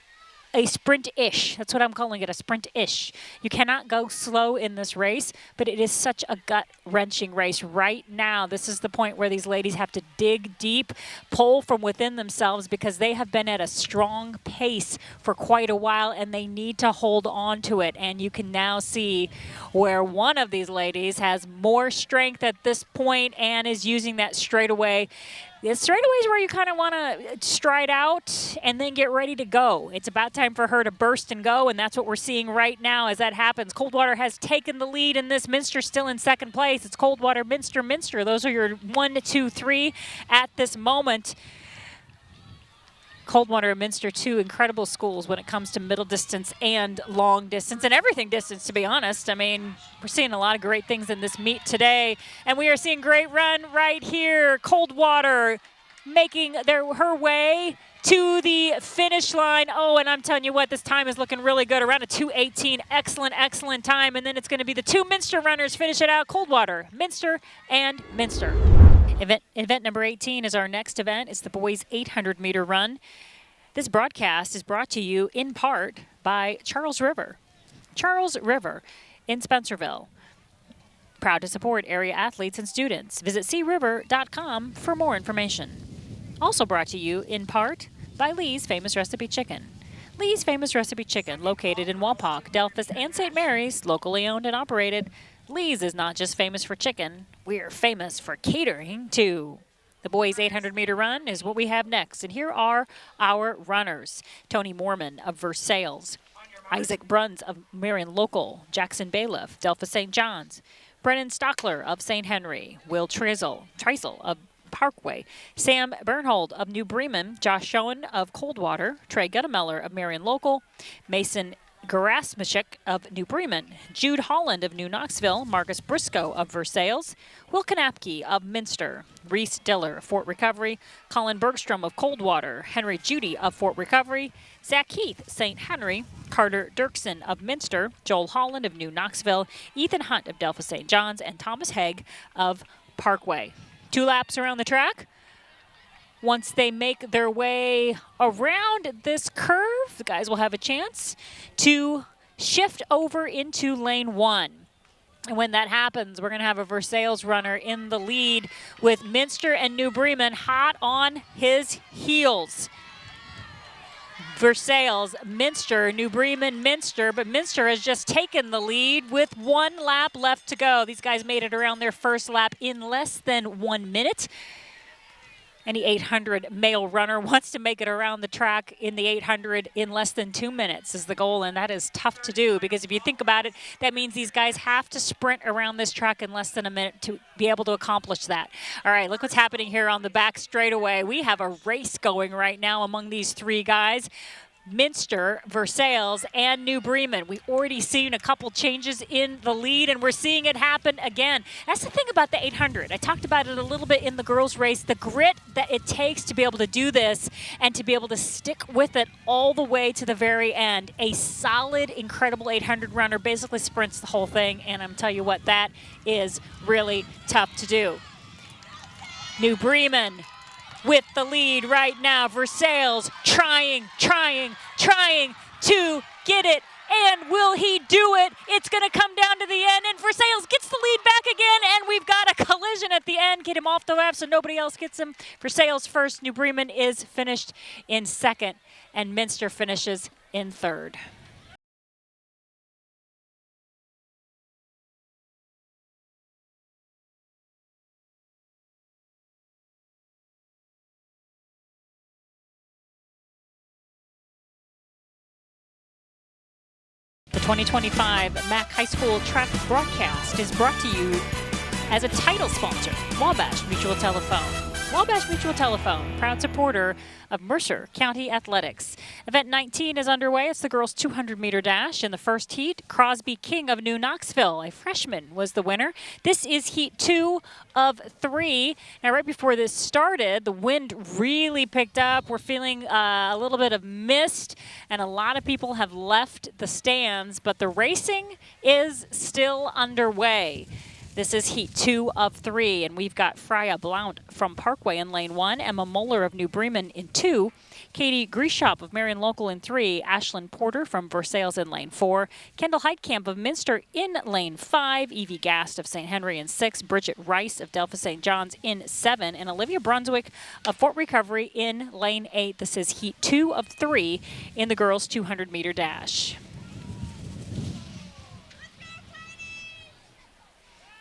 a sprint-ish. That's what I'm calling it, a sprint-ish. You cannot go slow in this race, but it is such a gut-wrenching race. Right now, this is the point where these ladies have to dig deep, pull from within themselves, because they have been at a strong pace for quite a while, and they need to hold on to it. And you can now see where one of these ladies has more strength at this point and is using that straightaway. The straightaway is where you kind of want to stride out and then get ready to go. It's about time for her to burst and go, and that's what we're seeing right now as that happens. Coldwater has taken the lead in this. Minster still in second place. It's Coldwater, Minster, Minster. Those are your 1, 2, 3 at this moment. Coldwater and Minster, two incredible schools when it comes to middle distance and long distance and everything distance, to be honest. I mean, we're seeing a lot of great things in this meet today, and we are seeing great run right here. Coldwater making her way to the finish line. Oh, and I'm telling you what, this time is looking really good, around a 2:18. Excellent, excellent time. And then it's going to be the two Minster runners finish it out, Coldwater, Minster, and Minster. Event number 18 is our next event. It's the boys 800-meter run. This broadcast is brought to you in part by Charles River. Charles River in Spencerville. Proud to support area athletes and students. Visit criver.com for more information. Also brought to you in part by Lee's Famous Recipe Chicken. Lee's Famous Recipe Chicken, located in Wapak, Delphos, and St. Mary's, locally owned and operated. Lee's is not just famous for chicken, we're famous for catering too. The boys 800-meter run is what we have next, and here are our runners. Tony Mormon of Versailles, Isaac Bruns of Marion Local, Jackson Bailiff, Delphos St. John's, Brennan Stockler of St. Henry, Will Treisel of Parkway, Sam Bernhold of New Bremen, Josh Schoen of Coldwater, Trey Guttameller of Marion Local, Mason Garasmachik of New Bremen, Jude Holland of New Knoxville, Marcus Briscoe of Versailles, Will Kanapke of Minster, Reese Diller of Fort Recovery, Colin Bergstrom of Coldwater, Henry Judy of Fort Recovery, Zach Heath, St. Henry, Carter Dirksen of Minster, Joel Holland of New Knoxville, Ethan Hunt of Delphos St. John's, and Thomas Haig of Parkway. 2 laps around the track. Once they make their way around this curve, the guys will have a chance to shift over into lane 1. And when that happens, we're going to have a Versailles runner in the lead with Minster and New Bremen hot on his heels. Versailles, Minster, New Bremen, Minster, but Minster has just taken the lead with 1 lap left to go. These guys made it around their first lap in less than 1 minute. Any 800 male runner wants to make it around the track in the 800 in less than 2 minutes is the goal, and that is tough to do because if you think about it, that means these guys have to sprint around this track in less than a minute to be able to accomplish that. All right, look what's happening here on the back straightaway. We have a race going right now among these 3 guys. Minster, Versailles, and New Bremen. We've already seen a couple changes in the lead, and we're seeing it happen again. That's the thing about the 800. I talked about it a little bit in the girls' race, the grit that it takes to be able to do this and to be able to stick with it all the way to the very end. A solid, incredible 800 runner basically sprints the whole thing, and I'm telling you what, that is really tough to do. New Bremen with the lead right now. Versailles trying to get it. And will he do it? It's going to come down to the end, and Versailles gets the lead back again, and we've got a collision at the end. Get him off the lap so nobody else gets him. Versailles first. New Bremen is finished in second, and Minster finishes in third. 2025 Mack High School track broadcast is brought to you as a title sponsor, Wabash Mutual Telephone. Wabash Mutual Telephone, proud supporter of Mercer County Athletics. Event 19 is underway. It's the girls' 200-meter dash. In the first heat, Crosby King of New Knoxville, a freshman, was the winner. This is heat 2 of 3. Now, right before this started, the wind really picked up. We're feeling a little bit of mist, and a lot of people have left the stands, but the racing is still underway. This is heat 2 of 3, and we've got Freya Blount from Parkway in lane 1, Emma Moeller of New Bremen in 2, Katie Grieshop of Marion Local in 3, Ashlyn Porter from Versailles in lane 4, Kendall Heitkamp of Minster in lane 5, Evie Gast of St. Henry in 6, Bridget Rice of Delphos St. John's in 7, and Olivia Brunswick of Fort Recovery in lane 8. This is heat 2 of 3 in the girls' 200-meter dash.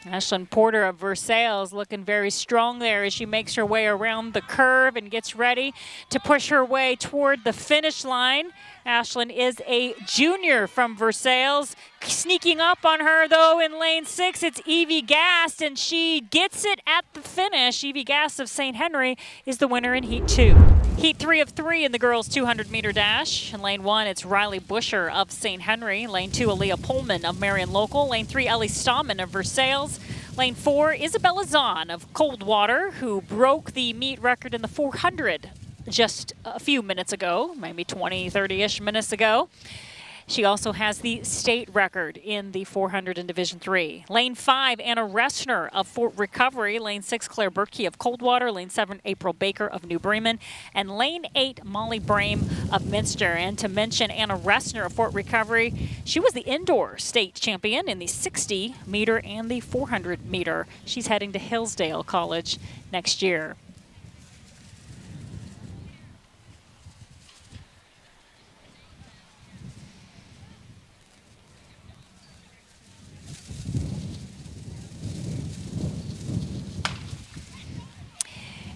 Ashlyn Porter of Versailles looking very strong there as she makes her way around the curve and gets ready to push her way toward the finish line. Ashlyn is a junior from Versailles. Sneaking up on her, though, in lane 6, it's Evie Gast, and she gets it at the finish. Evie Gast of St. Henry is the winner in heat 2. Heat 3 of 3 in the girls' 200-meter dash. In lane 1, it's Riley Busher of St. Henry. Lane 2, Aaliyah Pullman of Marion Local. Lane 3, Ellie Stallman of Versailles. Lane 4, Isabella Zahn of Coldwater, who broke the meet record in the 400 just a few minutes ago, maybe 20, 30-ish minutes ago. She also has the state record in the 400 in Division 3. Lane 5, Anna Ressner of Fort Recovery. Lane 6, Claire Berkey of Coldwater. Lane 7, April Baker of New Bremen. And Lane 8, Molly Brame of Minster. And to mention Anna Ressner of Fort Recovery, she was the indoor state champion in the 60-meter and the 400-meter. She's heading to Hillsdale College next year.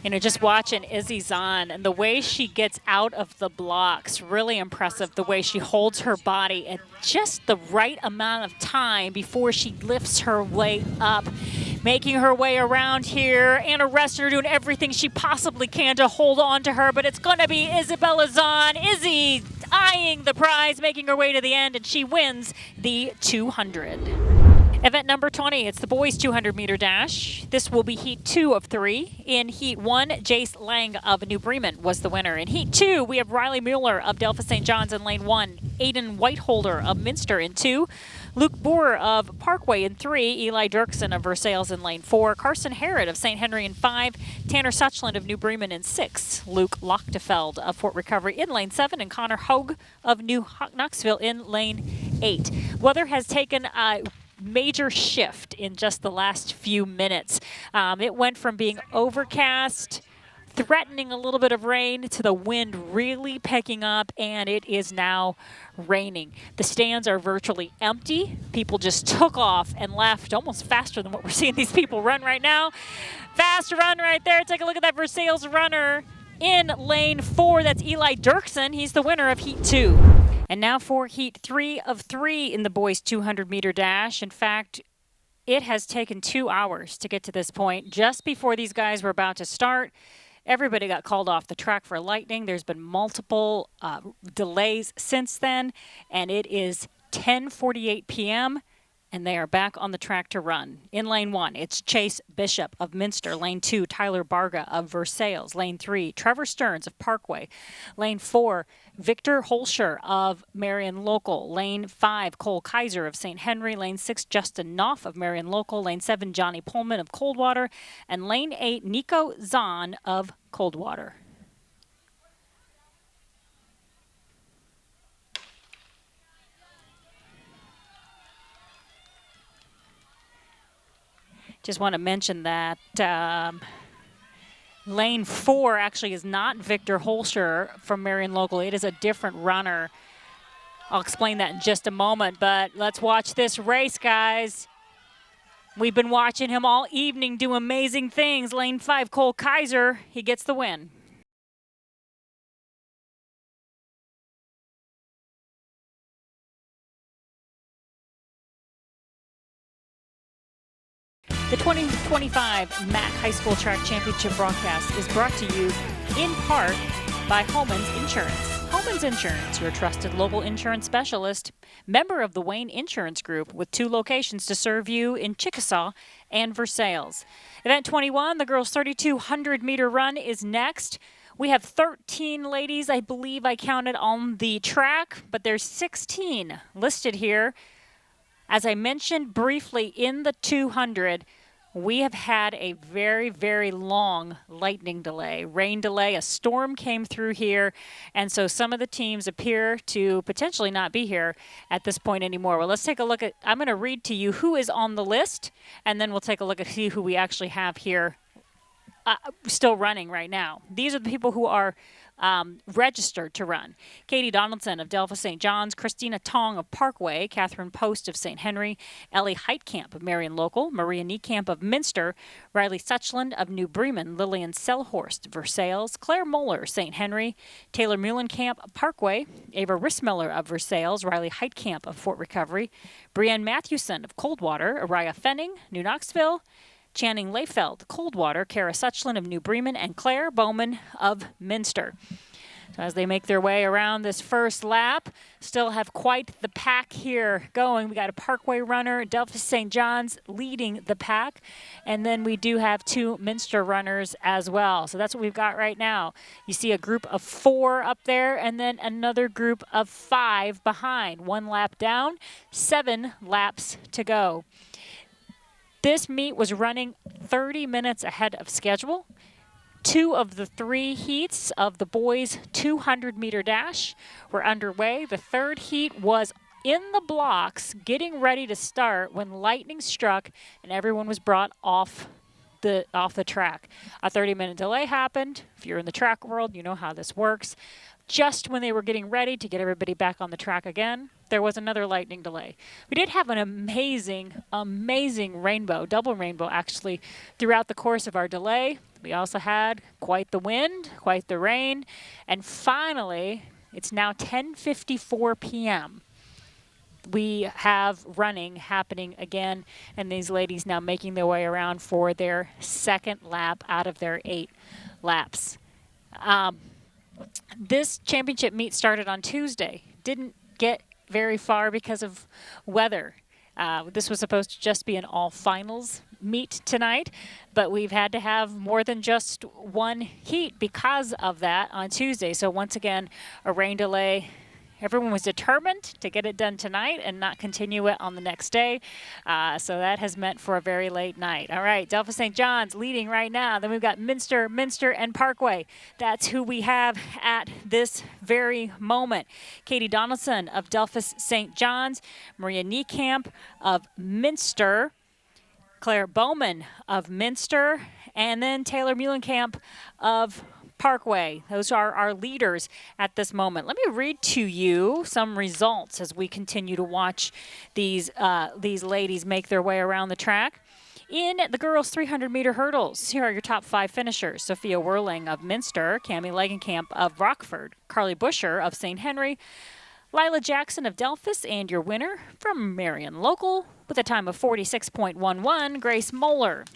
You know, just watching Izzy Zahn and the way she gets out of the blocks, really impressive. The way she holds her body at just the right amount of time before she lifts her way up, making her way around here. Anna Ressner doing everything she possibly can to hold on to her, but it's going to be Isabella Zahn. Izzy eyeing the prize, making her way to the end, and she wins the 200. Event number 20, it's the boys' 200-meter dash. This will be heat 2 of 3. In heat 1, Jace Lang of New Bremen was the winner. In heat 2, we have Riley Mueller of Delphos St. John's in lane 1, Aiden Whiteholder of Minster in 2, Luke Boer of Parkway in 3, Eli Dirksen of Versailles in lane 4, Carson Harrod of St. Henry in 5, Tanner Suchland of New Bremen in 6, Luke Lochtefeld of Fort Recovery in lane 7, and Connor Hogue of New Knoxville in lane 8. Weather has taken a major shift in just the last few minutes. It went from being overcast, threatening a little bit of rain, to the wind really picking up, and it is now raining. The stands are virtually empty. People just took off and left almost faster than what we're seeing these people run right now. Fast run right there. Take a look at that Versailles runner in lane 4. That's Eli Dirksen. He's the winner of heat 2. And now for heat 3 of 3 in the boys' 200-meter dash. In fact, it has taken 2 hours to get to this point. Just before these guys were about to start, everybody got called off the track for lightning. There's been multiple delays since then, and it is 10:48 p.m., and they are back on the track to run. In lane 1, it's Chase Bishop of Minster. Lane 2, Tyler Barga of Versailles. Lane 3, Trevor Stearns of Parkway. Lane 4, Victor Holscher of Marion Local. Lane 5, Cole Kaiser of St. Henry. Lane 6, Justin Knopf of Marion Local. Lane 7, Johnny Pullman of Coldwater. And Lane 8, Nico Zahn of Coldwater. Just want to mention that lane 4 actually is not Victor Holscher from Marion Local. It is a different runner. I'll explain that in just a moment, but let's watch this race, guys. We've been watching him all evening do amazing things. Lane 5, Cole Kaiser, he gets the win. The 2025 MAC High School Track Championship broadcast is brought to you in part by Holman's Insurance. Holman's Insurance, your trusted local insurance specialist, member of the Wayne Insurance Group with 2 locations to serve you in Chickasaw and Versailles. Event 21, the girls' 3,200-meter run is next. We have 13 ladies, I believe I counted, on the track, but there's 16 listed here. As I mentioned briefly in the 200, we have had a very, very long lightning delay, rain delay. A storm came through here, and so some of the teams appear to potentially not be here at this point anymore. Well, let's take a look at, I'm going to read to you who is on the list, and then we'll take a look at see who we actually have here still running right now. These are the people who are registered to run. Katie Donaldson of Delphos St. John's, Christina Tong of Parkway, Catherine Post of St. Henry, Ellie Heitkamp of Marion Local, Maria Niekamp of Minster, Riley Suchland of New Bremen, Lillian Selhorst, Versailles, Claire Moeller, St. Henry, Taylor Muhlenkamp, Parkway, Ava Rissmiller of Versailles, Riley Heitkamp of Fort Recovery, Brienne Matthewson of Coldwater, Araya Fenning, New Knoxville, Channing Layfeld, Coldwater, Kara Suchland of New Bremen, and Claire Bowman of Minster. So as they make their way around this first lap, still have quite the pack here going. We got a Parkway runner, Delphos St. John's leading the pack, and then we do have 2 Minster runners as well. So that's what we've got right now. You see a group of 4 up there, and then another group of 5 behind. 1 lap down, 7 laps to go. This meet was running 30 minutes ahead of schedule. 2 of the 3 heats of the boys' 200-meter dash were underway. The 3rd heat was in the blocks, getting ready to start when lightning struck and everyone was brought off the track. A 30-minute delay happened. If you're in the track world, you know how this works. Just when they were getting ready to get everybody back on the track again, there was another lightning delay. We did have an amazing, amazing rainbow, double rainbow actually, throughout the course of our delay. We also had quite the wind, quite the rain, and finally, it's now 10:54 p.m. We have running happening again, and these ladies now making their way around for their 2nd lap out of their 8 laps. This championship meet started on Tuesday. Didn't get very far because of weather. This was supposed to just be an all-finals meet tonight, but we've had to have more than just 1 heat because of that on Tuesday. So once again, a rain delay. Everyone was determined to get it done tonight and not continue it on the next day. So that has meant for a very late night. All right, Delphos St. John's leading right now. Then we've got Minster, and Parkway. That's who we have at this very moment. Katie Donaldson of Delphos St. John's, Maria Niekamp of Minster, Claire Bowman of Minster, and then Taylor Muhlenkamp of Parkway. Those are our leaders at this moment. Let me read to you some results as we continue to watch these ladies make their way around the track. In the girls' 300-meter hurdles, here are your top 5 finishers. Sophia Whirling of Minster, Cami Legenkamp of Rockford, Carly Busher of St. Henry, Lila Jackson of Delphos, and your winner from Marion Local with a time of 46.11, Grace Moeller.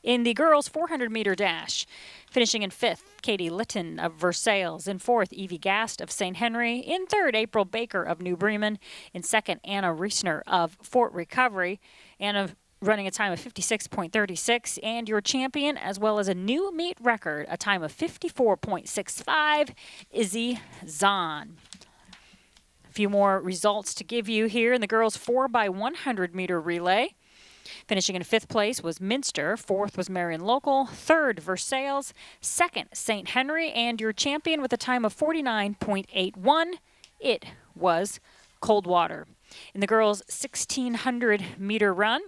In the girls' 400-meter dash, finishing in 5th, Katie Litton of Versailles. In 4th, Evie Gast of St. Henry. In 3rd, April Baker of New Bremen. In 2nd, Anna Reisner of Fort Recovery. Anna running a time of 56.36. And your champion, as well as a new meet record, a time of 54.65, Izzy Zahn. A few more results to give you here in the girls' 4x100-meter relay. Finishing in 5th place was Minster, 4th was Marion Local, 3rd Versailles, 2nd St. Henry, and your champion with a time of 49.81, it was Coldwater. In the girls' 1,600-meter run,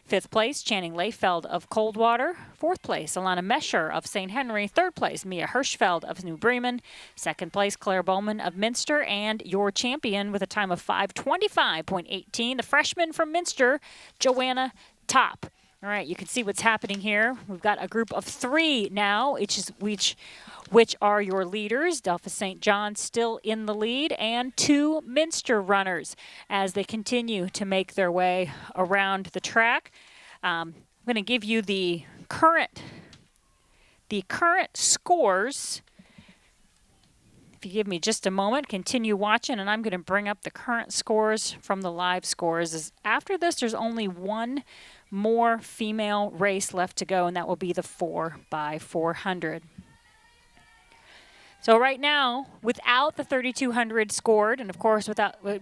5th place, Channing Layfeld of Coldwater. 4th place, Alana Mesher of St. Henry. 3rd place, Mia Hirschfeld of New Bremen. 2nd place, Claire Bowman of Minster. And your champion with a time of 5:25.18, the freshman from Minster, Joanna Top. All right, you can see what's happening here. We've got a group of 3 now, which are your leaders. Delphos St. John still in the lead, and 2 Minster runners as they continue to make their way around the track. I'm going to give you the current scores. If you give me just a moment, continue watching, and I'm going to bring up the current scores from the live scores. After this, there's only one more female race left to go, and that will be the 4x400. So right now, without the 3,200 scored, and of course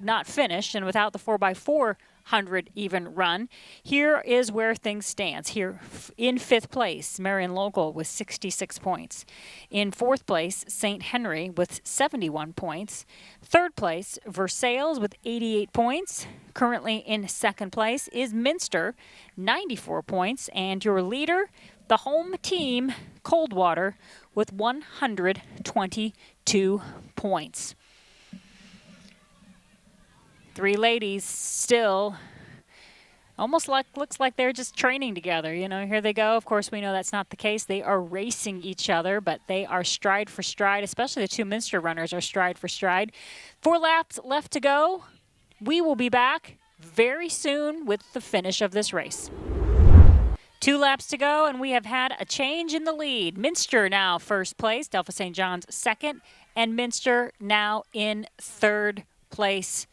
not finished, and without the 4x400 even run, here is where things stand. Here in 5th place, Marion Local with 66 points. In 4th place, St. Henry with 71 points. 3rd place, Versailles with 88 points. Currently in 2nd place is Minster, 94 points. And your leader, the home team, Coldwater, with 122 points. 3 ladies still almost looks like they're just training together. You know, here they go. Of course, we know that's not the case. They are racing each other, but they are stride for stride, especially the 2 Minster runners are stride for stride. 4 laps left to go. We will be back very soon with the finish of this race. 2 laps to go, and we have had a change in the lead. Minster now 1st place, Delphos St. John's 2nd, and Minster now in 3rd place.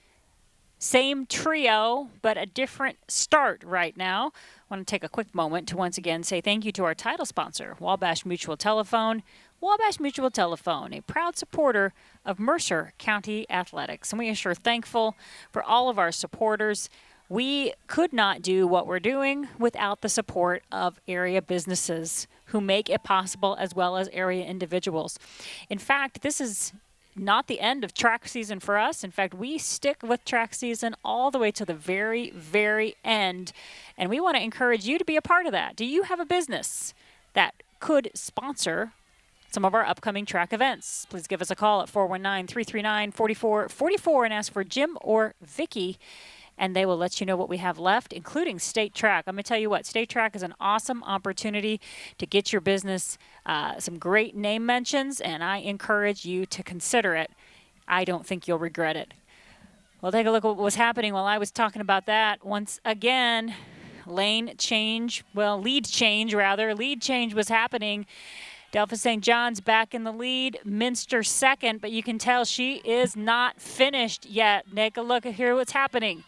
Same trio, but a different start right now. I want to take a quick moment to once again say thank you to our title sponsor, Wabash Mutual Telephone. Wabash Mutual Telephone, a proud supporter of Mercer County Athletics. And we are sure thankful for all of our supporters. We could not do what we're doing without the support of area businesses who make it possible, as well as area individuals. In fact, this is not the end of track season for us. In fact, we stick with track season all the way to the very, very end. And we want to encourage you to be a part of that. Do you have a business that could sponsor some of our upcoming track events? Please give us a call at 419-339-4444 and ask for Jim or Vicky, and they will let you know what we have left, including State Track. I'm going to tell you what, State Track is an awesome opportunity to get your business some great name mentions, and I encourage you to consider it. I don't think you'll regret it. Well, take a look at what was happening while I was talking about that. Once again, lead change was happening. Delphos St. John's back in the lead, Minster 2nd, but you can tell she is not finished yet. Take a look at here what's happening.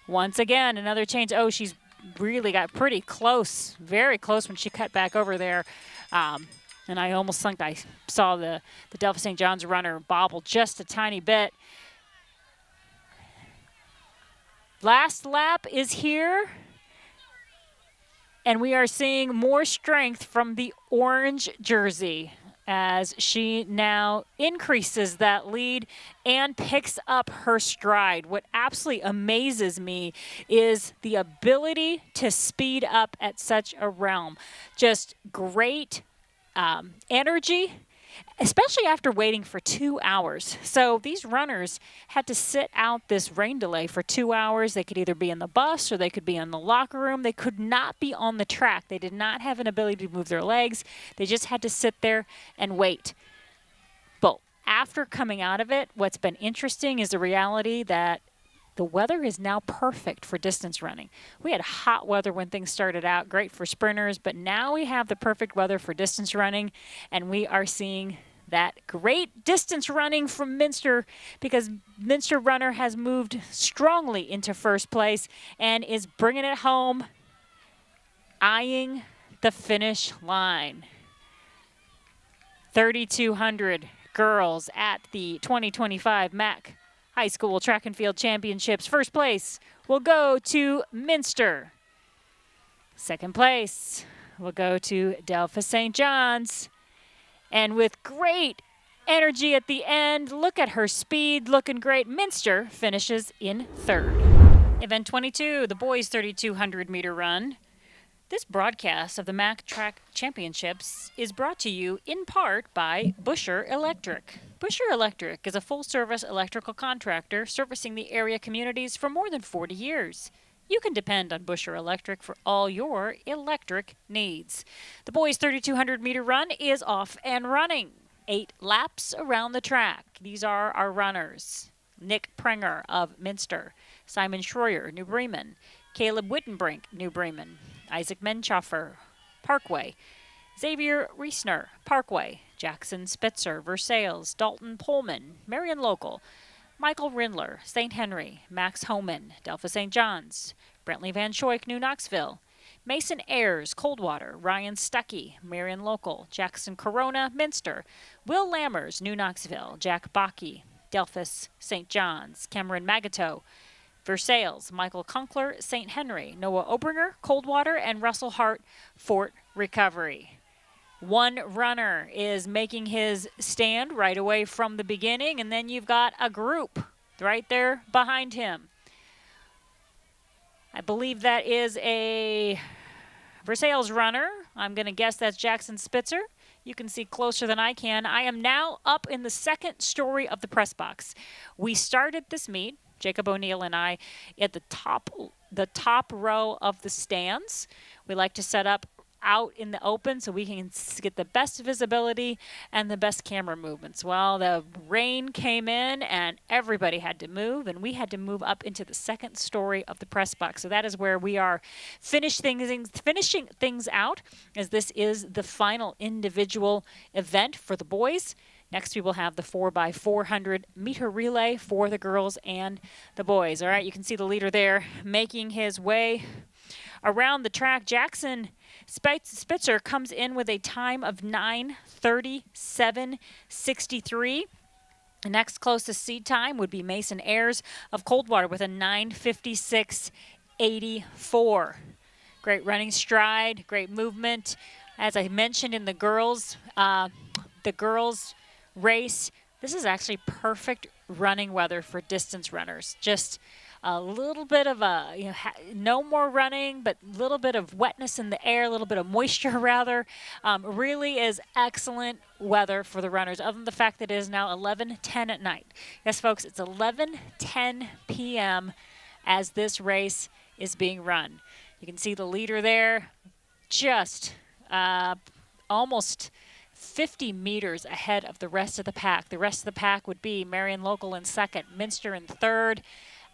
Once again, another change. Oh, she's really got pretty close, very close when she cut back over there. And I almost think I saw the Delphos St. John's runner bobble just a tiny bit. Last lap is here. And we are seeing more strength from the orange jersey as she now increases that lead and picks up her stride. What absolutely amazes me is the ability to speed up at such a realm. Just great energy, especially after waiting for 2 hours. So these runners had to sit out this rain delay for 2 hours. They could either be in the bus or they could be in the locker room. They could not be on the track. They did not have an ability to move their legs. They just had to sit there and wait. But after coming out of it, what's been interesting is the reality that the weather is now perfect for distance running. We had hot weather when things started out, great for sprinters, but now we have the perfect weather for distance running, and we are seeing that great distance running from Minster, because Minster runner has moved strongly into 1st place and is bringing it home, eyeing the finish line. 3,200 girls at the 2025 MAC High School Track and Field Championships. 1st place will go to Minster. 2nd place will go to Delphos St. John's. And with great energy at the end, look at her speed, looking great. Minster finishes in 3rd. Event 22, the boys 3,200 meter run. This broadcast of the MAC Track Championships is brought to you in part by Busher Electric. Busher Electric is a full-service electrical contractor servicing the area communities for more than 40 years. you can depend on Buescher Electric for all your electric needs. The boys' 3,200-meter run is off and running. 8 laps around the track. These are our runners. Nick Prenger of Minster, Simon Schroyer, New Bremen, Caleb Wittenbrink, New Bremen, Isaac Menschoffer, Parkway, Xavier Reisner, Parkway, Jackson Spitzer, Versailles, Dalton Pullman, Marion Local, Michael Rindler, St. Henry, Max Homan, Delphi St. John's, Brentley Van Schoik, New Knoxville, Mason Ayers, Coldwater, Ryan Stuckey, Marion Local, Jackson Corona, Minster, Will Lammers, New Knoxville, Jack Bakke, Delphus St. John's, Cameron Magato, Versailles, Michael Conkler, St. Henry, Noah Obringer, Coldwater, and Russell Hart, Fort Recovery. One runner is making his stand right away from the beginning, and then you've got a group right there behind him. I believe that is a Versailles runner. I'm going to guess that's Jackson Spitzer. You can see closer than I can. I am now up in the second story of the press box. We started this meet, Jacob O'Neill and I, at the top row of the stands. We like to set up out in the open so we can get the best visibility and the best camera movements. Well, the rain came in and everybody had to move, and we had to move up into the second story of the press box. So that is where we are finishing things out, as this is the final individual event for the boys. Next, we will have the 4x400 meter relay for the girls and the boys. All right, you can see the leader there making his way around the track. Jackson Spitzer comes in with a time of 9:37.63. The next closest seed time would be Mason Ayers of Coldwater with a 9:56.84. Great running stride, great movement. As I mentioned in the girls race, this is actually perfect running weather for distance runners. Just a little bit of no more running, but a little bit of wetness in the air, a little bit of moisture rather. Really is excellent weather for the runners, other than the fact that it is now 11:10 at night. Yes, folks, it's 11:10 p.m. as this race is being run. You can see the leader there just almost 50 meters ahead of the rest of the pack. The rest of the pack would be Marion Local in second, Minster in third.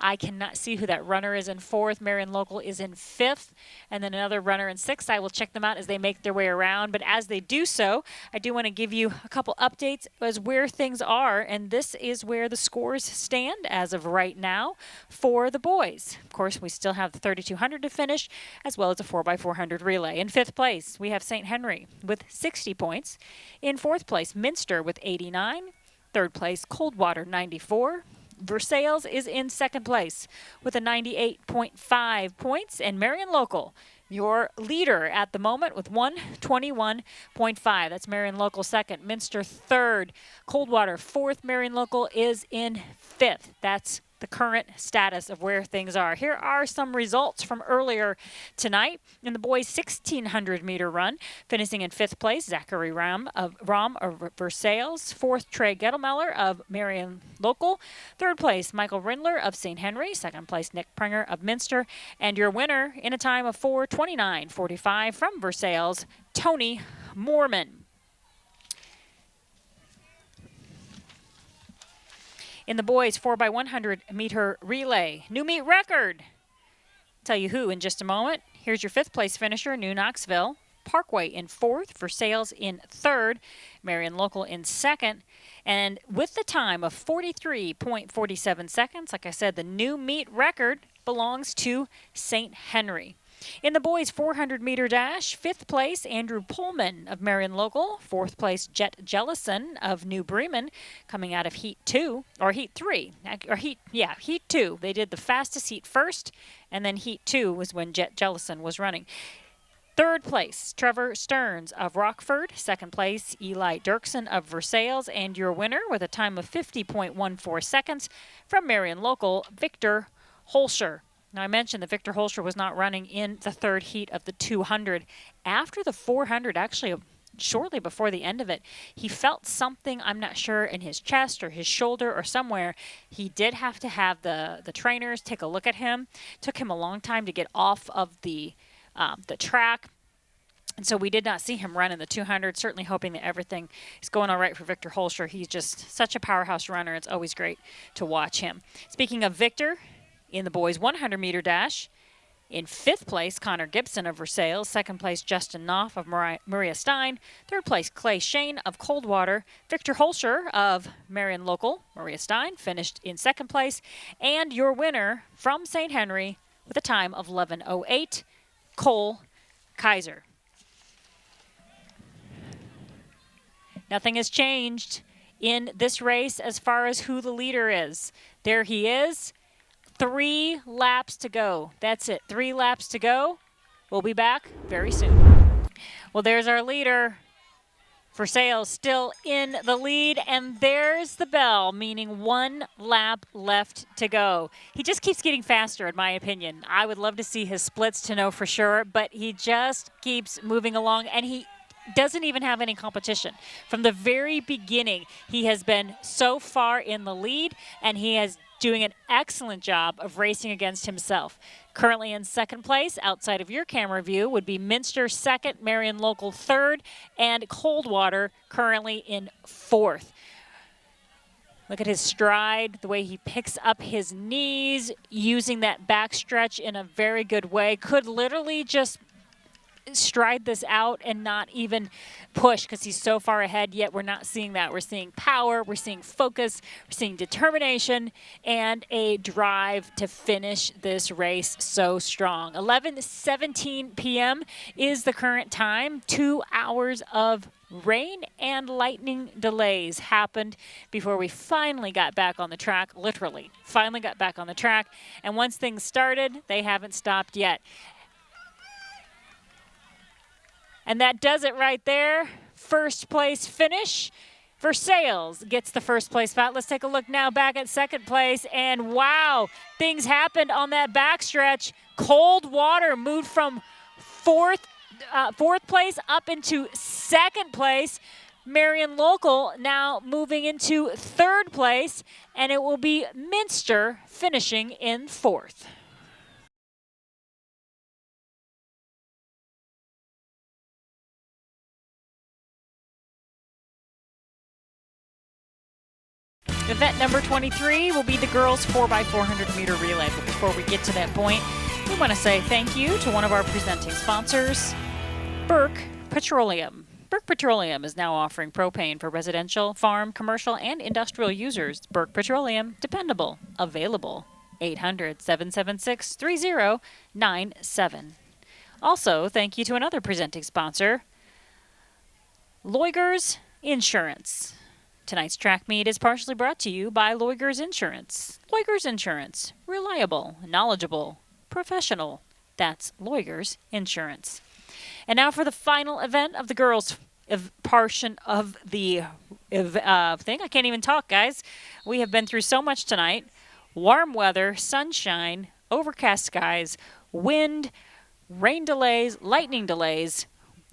I cannot see who that runner is in fourth. Marion Local is in fifth, and then another runner in sixth. I will check them out as they make their way around. But as they do so, I do want to give you a couple updates as where things are, and this is where the scores stand as of right now for the boys. Of course, we still have the 3,200 to finish, as well as a 4x400 relay. In fifth place, we have St. Henry with 60 points. In fourth place, Minster with 89. Third place, Coldwater, 94. Versailles is in second place with a 98.5 points, and Marion Local, your leader at the moment, with 121.5. That's Marion Local second, Minster third, Coldwater fourth. Marion Local is in fifth. That's the current status of where things are. Here are some results from earlier tonight. In the boys' 1,600-meter run, finishing in fifth place, Zachary Ram of Versailles. Fourth, Trey Gettelmeller of Marion Local. Third place, Michael Rindler of St. Henry. Second place, Nick Prenger of Minster. And your winner in a time of 4:29.45 from Versailles, Tony Moorman. In the boys' 4x100-meter relay, new meet record. Tell you who in just a moment. Here's your fifth place finisher, New Knoxville. Parkway in fourth, Versailles in third, Marion Local in second. And with the time of 43.47 seconds, like I said, the new meet record belongs to St. Henry. In the boys' 400-meter dash, fifth place, Andrew Pullman of Marion Local. Fourth place, Jet Jellison of New Bremen, coming out of Heat 2, or Heat 3, or Heat 2. They did the fastest heat first, and then Heat 2 was when Jet Jellison was running. Third place, Trevor Stearns of Rockford. Second place, Eli Dirksen of Versailles. And your winner with a time of 50.14 seconds from Marion Local, Victor Holscher. Now, I mentioned that Victor Holscher was not running in the third heat of the 200. After the 400, actually shortly before the end of it, he felt something, I'm not sure, in his chest or his shoulder or somewhere. He did have to have the trainers take a look at him. It took him a long time to get off of the track. And so we did not see him run in the 200, certainly hoping that everything is going all right for Victor Holscher. He's just such a powerhouse runner. It's always great to watch him. Speaking of Victor, in the boys 100-meter dash, in 5th place, Connor Gibson of Versailles. 2nd place, Justin Knopf of Maria Stein. 3rd place, Clay Shane of Coldwater. Victor Holscher of Marion Local, Maria Stein, finished in 2nd place. And your winner from St. Henry with a time of 11:08, Cole Kaiser. Nothing has changed in this race as far as who the leader is. There he is. 3 laps to go. That's it. 3 laps to go. We'll be back very soon. Well, there's our leader. Versailles still in the lead, and there's the bell, meaning 1 lap left to go. He just keeps getting faster, in my opinion. I would love to see his splits to know for sure, but he just keeps moving along, and he doesn't even have any competition. From the very beginning, he has been so far in the lead, and he is doing an excellent job of racing against himself. Currently in 2nd place, outside of your camera view, would be Minster 2nd, Marion Local 3rd, and Coldwater currently in 4th. Look at his stride, the way he picks up his knees, using that back stretch in a very good way. Could literally just stride this out and not even push because he's so far ahead, yet we're not seeing that. We're seeing power, we're seeing focus, we're seeing determination, and a drive to finish this race so strong. 11:17 p.m. is the current time. 2 hours of rain and lightning delays happened before we finally got back on the track, literally, finally got back on the track. And once things started, they haven't stopped yet. And that does it right there. 1st place finish. Versailles gets the 1st place spot. Let's take a look now back at 2nd place. And wow, things happened on that backstretch. Coldwater moved from fourth place up into 2nd place. Marion Local now moving into 3rd place. And it will be Minster finishing in 4th. Event number 23 will be the girls 4x400 meter relay. But before we get to that point, we want to say thank you to one of our presenting sponsors, Burke Petroleum. Burke Petroleum is now offering propane for residential, farm, commercial, and industrial users. Burke Petroleum, dependable, available. 800-776-3097. Also, thank you to another presenting sponsor, Loigers Insurance. Tonight's track meet is partially brought to you by Loigers Insurance. Loigers Insurance. Reliable, knowledgeable, professional. That's Loigers Insurance. And now for the final event of the girls' portion of the thing. I can't even talk, guys. We have been through so much tonight. Warm weather, sunshine, overcast skies, wind, rain delays, lightning delays,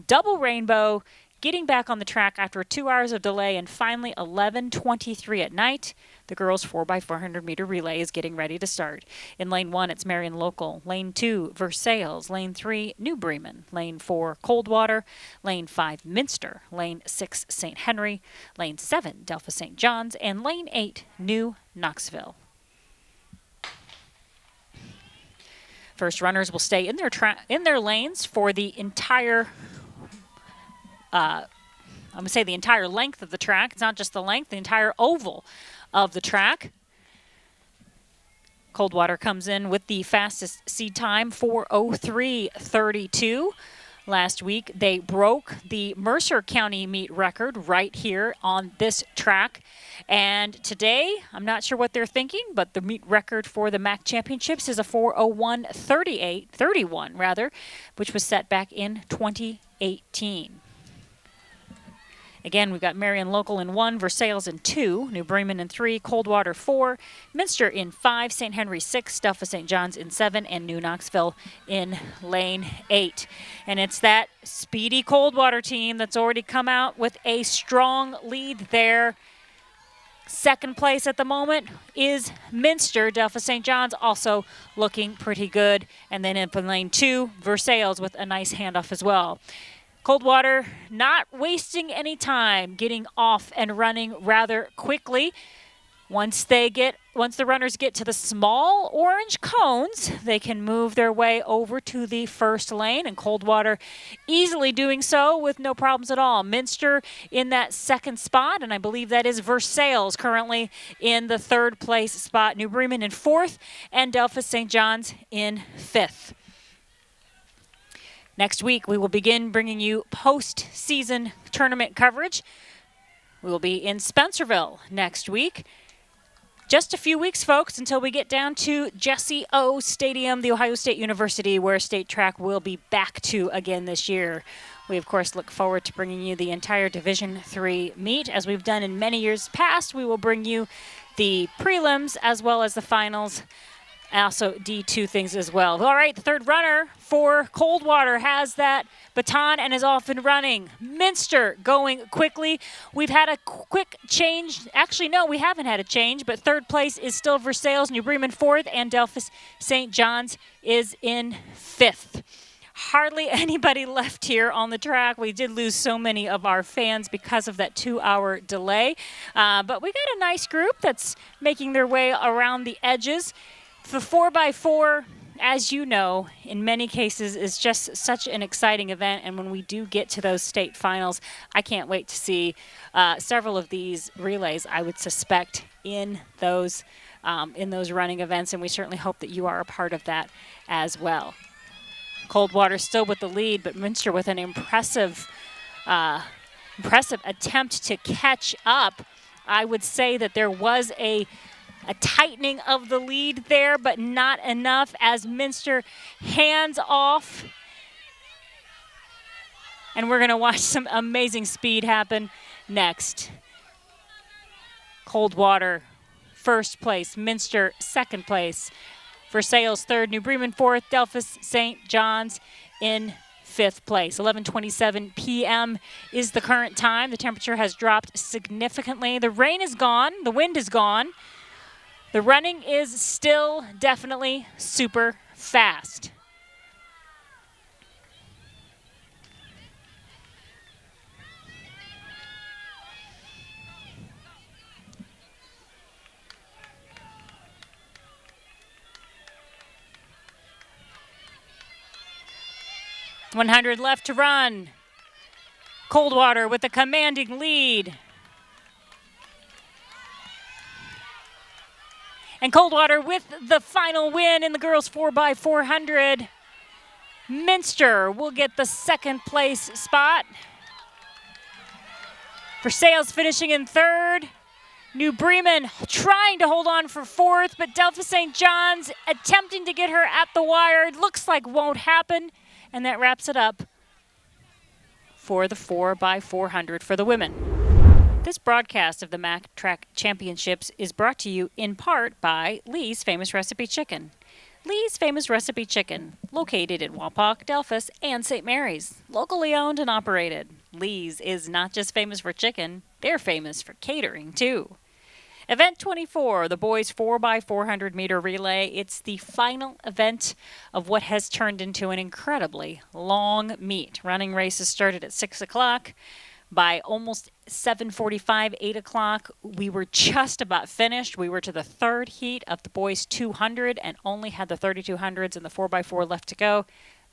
double rainbow, getting back on the track after 2 hours of delay, and finally 11:23 at night, the girls 4x400 meter relay is getting ready to start. In lane 1, it's Marion Local. Lane 2, Versailles. Lane 3, New Bremen. Lane 4, Coldwater. Lane 5, Minster. Lane 6, St. Henry. Lane 7, Delphos St. John's. And Lane 8, New Knoxville. First runners will stay in their lanes for the entire I'm going to say the entire length of the track. It's not just the length, the entire oval of the track. Coldwater comes in with the fastest seed time, 4:03.32. Last week, they broke the Mercer County meet record right here on this track. And today, I'm not sure what they're thinking, but the meet record for the MAC Championships is a 4:01.31, which was set back in 2018. Again, we've got Marion Local in 1, Versailles in 2, New Bremen in 3, Coldwater 4, Minster in 5, St. Henry 6, Delphos St. John's in 7, and New Knoxville in lane 8. And it's that speedy Coldwater team that's already come out with a strong lead there. Second place at the moment is Minster. Delphos St. John's also looking pretty good. And then in lane 2, Versailles with a nice handoff as well. Coldwater not wasting any time, getting off and running rather quickly. Once the runners get to the small orange cones, they can move their way over to the first lane, and Coldwater easily doing so with no problems at all. Minster in that second spot, and I believe that is Versailles currently in the third place spot. New Bremen in 4th, and Delphos St. John's in 5th. Next week, we will begin bringing you post-season tournament coverage. We will be in Spencerville next week. Just a few weeks, folks, until we get down to Jesse O Stadium, the Ohio State University, where state track will be back to again this year. We, of course, look forward to bringing you the entire Division III meet. As we've done in many years past, we will bring you the prelims as well as the finals. Also D2 things as well. All right, the third runner for Coldwater has that baton and is off and running. Minster going quickly. We've had a quick change. Actually, no, we haven't had a change, but third place is still Versailles, New Bremen 4th, and Delphos St. John's is in 5th. Hardly anybody left here on the track. We did lose so many of our fans because of that 2-hour delay. But we got a nice group that's making their way around the edges. The 4x4, as you know, in many cases is just such an exciting event, and when we do get to those state finals, I can't wait to see several of these relays, I would suspect, in those running events, and we certainly hope that you are a part of that as well. Coldwater still with the lead, but Minster with an impressive attempt to catch up. I would say that there was a tightening of the lead there, but not enough as Minster hands off. And we're going to watch some amazing speed happen next. Coldwater, first place. Minster, second place. Versailles, third. New Bremen, 4th. Delphos St. John's in 5th place. 11:27 p.m. is the current time. The temperature has dropped significantly. The rain is gone. The wind is gone. The running is still definitely super fast. .100 left to run. Coldwater with a commanding lead. And Coldwater with the final win in the girls 4x400. Minster will get the second place spot. Versailles finishing in 3rd. New Bremen trying to hold on for 4th, but Delphos St. John's attempting to get her at the wire. It looks like won't happen. And that wraps it up for the 4x400 for the women. This broadcast of the MAC Track Championships is brought to you in part by Lee's Famous Recipe Chicken. Lee's Famous Recipe Chicken, located in Wapak, Delphos, and St. Mary's. Locally owned and operated. Lee's is not just famous for chicken, they're famous for catering too. Event 24, the boys 4x400 meter relay. It's the final event of what has turned into an incredibly long meet. Running races started at 6 o'clock. By almost 7:45, 8 o'clock, we were just about finished. We were to the third heat of the boys 200 and only had the 3200s and the 4x4 left to go.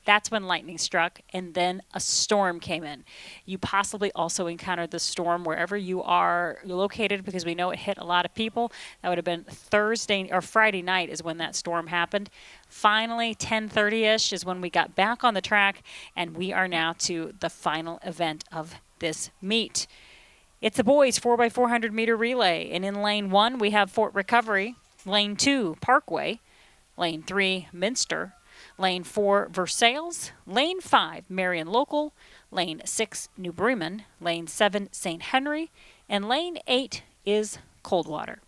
That's when lightning struck, and then a storm came in. You possibly also encountered the storm wherever you are located, because we know it hit a lot of people. That would have been Thursday or Friday night is when that storm happened. Finally, 10:30-ish is when we got back on the track, and we are now to the final event of this meet. It's the boys 4x400 meter relay, and in lane 1 we have Fort Recovery, lane 2 Parkway, lane 3 Minster, lane 4 Versailles, lane 5 Marion Local, Lane 6, New Bremen. Lane 7, St. Henry. And lane 8 is Coldwater.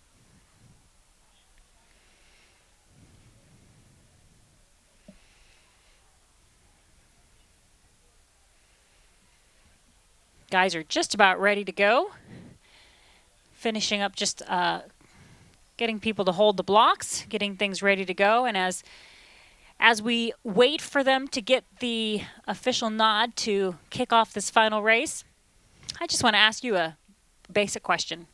Guys are just about ready to go. Finishing up just getting people to hold the blocks, getting things ready to go. And as we wait for them to get the official nod to kick off this final race, I just want to ask you a basic question.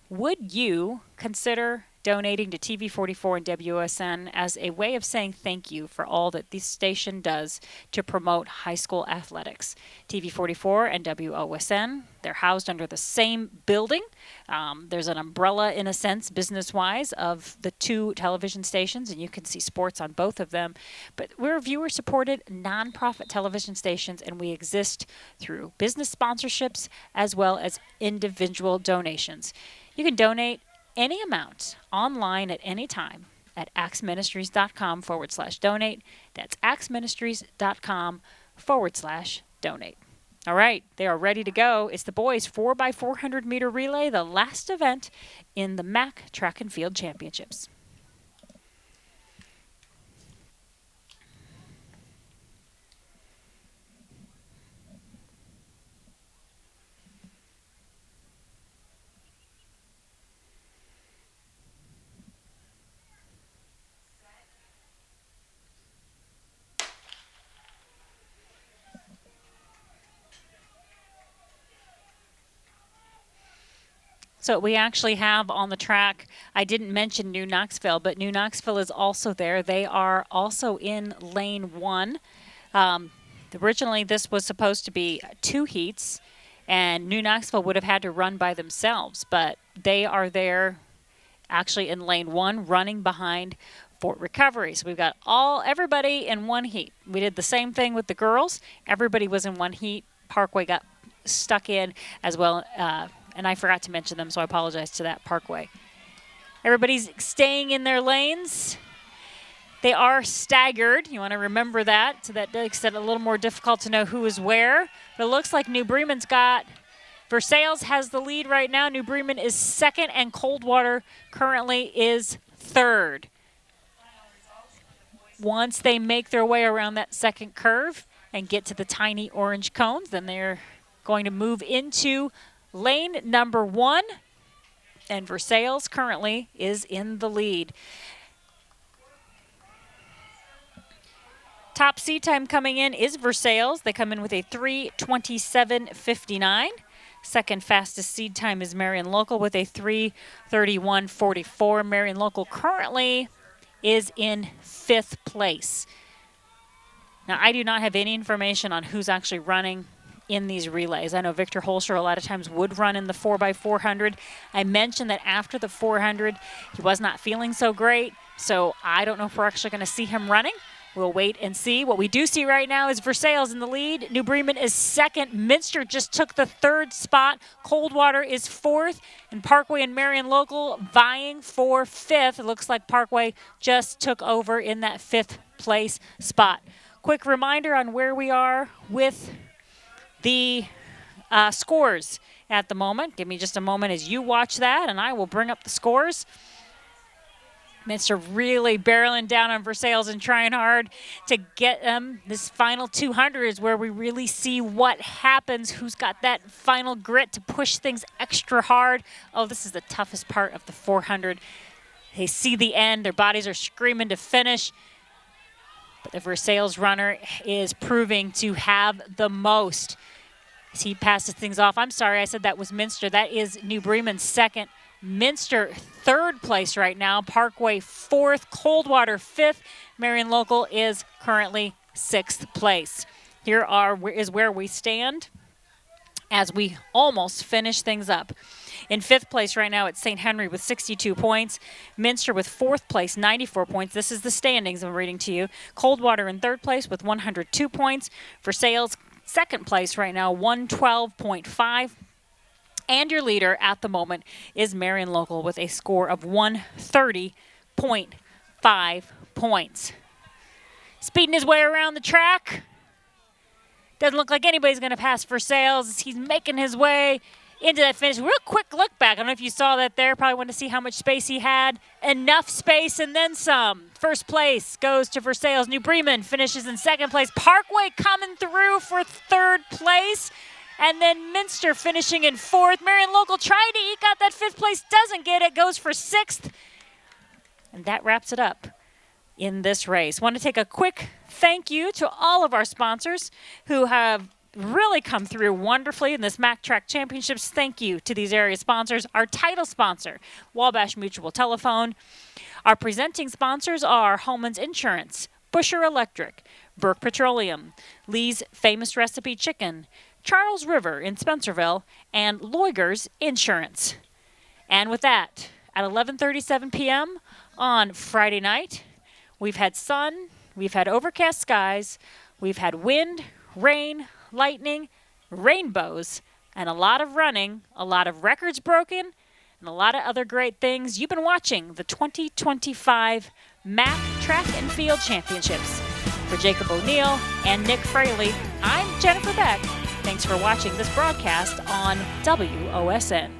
Would you consider donating to TV44 and WOSN as a way of saying thank you for all that this station does to promote high school athletics? TV44 and WOSN, they're housed under the same building. There's an umbrella, in a sense, business-wise, of the two television stations, and you can see sports on both of them. But we're viewer-supported, nonprofit television stations, and we exist through business sponsorships as well as individual donations. You can donate any amount online at any time at axministries.com/donate. That's axministries.com/donate. All right, they are ready to go. It's the boys 4x400 meter relay, the last event in the MAC Track and Field Championships. So we actually have on the track, I didn't mention New Knoxville, but New Knoxville is also there. They are also in lane 1. Originally, this was supposed to be 2 heats, and New Knoxville would have had to run by themselves, but they are there actually in lane 1, running behind Fort Recovery. So we've got everybody in one heat. We did the same thing with the girls. Everybody was in one heat. Parkway got stuck in as well, and I forgot to mention them, so I apologize to that, Parkway. Everybody's staying in their lanes. They are staggered. You want to remember that, so that makes it a little more difficult to know who is where. But it looks like New Bremen's got Versailles has the lead right now. New Bremen is second, and Coldwater currently is third. Once they make their way around that second curve and get to the tiny orange cones, then they're going to move into lane number 1, and Versailles currently is in the lead. Top seed time coming in is Versailles. They come in with a 3:27.59. Second fastest seed time is Marion Local with a 3:31.44. Marion Local currently is in 5th place. Now, I do not have any information on who's actually running in these relays. I know Victor Holscher a lot of times would run in the 4x400. I mentioned that after the 400, he was not feeling so great, so I don't know if we're actually going to see him running. We'll wait and see. What we do see right now is Versailles in the lead. New Bremen is second. Minster just took the 3rd spot. Coldwater is 4th. And Parkway and Marion Local vying for 5th. It looks like Parkway just took over in that 5th place spot. Quick reminder on where we are with the scores at the moment. Give me just a moment as you watch that, and I will bring up the scores. Minster really barreling down on Versailles and trying hard to get them. This final 200 is where we really see what happens, who's got that final grit to push things extra hard. Oh, this is the toughest part of the 400. They see the end. Their bodies are screaming to finish. But the Versailles runner is proving to have the most. As he passes things off. I'm sorry, I said that was Minster. That is New Bremen second. Minster 3rd place right now. Parkway 4th. Coldwater 5th. Marion Local is currently 6th place. Here is where we stand as we almost finish things up. In 5th place right now, it's St. Henry with 62 points. Minster with 4th place, 94 points. This is the standings I'm reading to you. Coldwater in 3rd place with 102 points. Versailles 2nd place right now, 112.5. And your leader at the moment is Marion Local with a score of 130.5 points. Speeding his way around the track. Doesn't look like anybody's going to pass Versailles as he's making his way into that finish. Real quick look back. I don't know if you saw that there. Probably wanted to see how much space he had. Enough space and then some. First place goes to Versailles. New Bremen finishes in second place. Parkway coming through for third place. And then Minster finishing in fourth. Marion Local trying to eke out that fifth place. Doesn't get it. Goes for sixth. And that wraps it up in this race. Want to take a quick thank you to all of our sponsors who have really come through wonderfully in this Mack Track Championships. Thank you to these area sponsors. Our title sponsor, Wabash Mutual Telephone. Our presenting sponsors are Holman's Insurance, Busher Electric, Burke Petroleum, Lee's Famous Recipe Chicken, Charles River in Spencerville, and Loigers Insurance. And with that, at 11:37 p.m. on Friday night, we've had sun, we've had overcast skies, we've had wind, rain, lightning, rainbows, and a lot of running, a lot of records broken, and a lot of other great things. You've been watching the 2025 Mack Track and Field Championships. For Jacob O'Neill and Nick Fraley, I'm Jennifer Beck. Thanks for watching this broadcast on WOSN.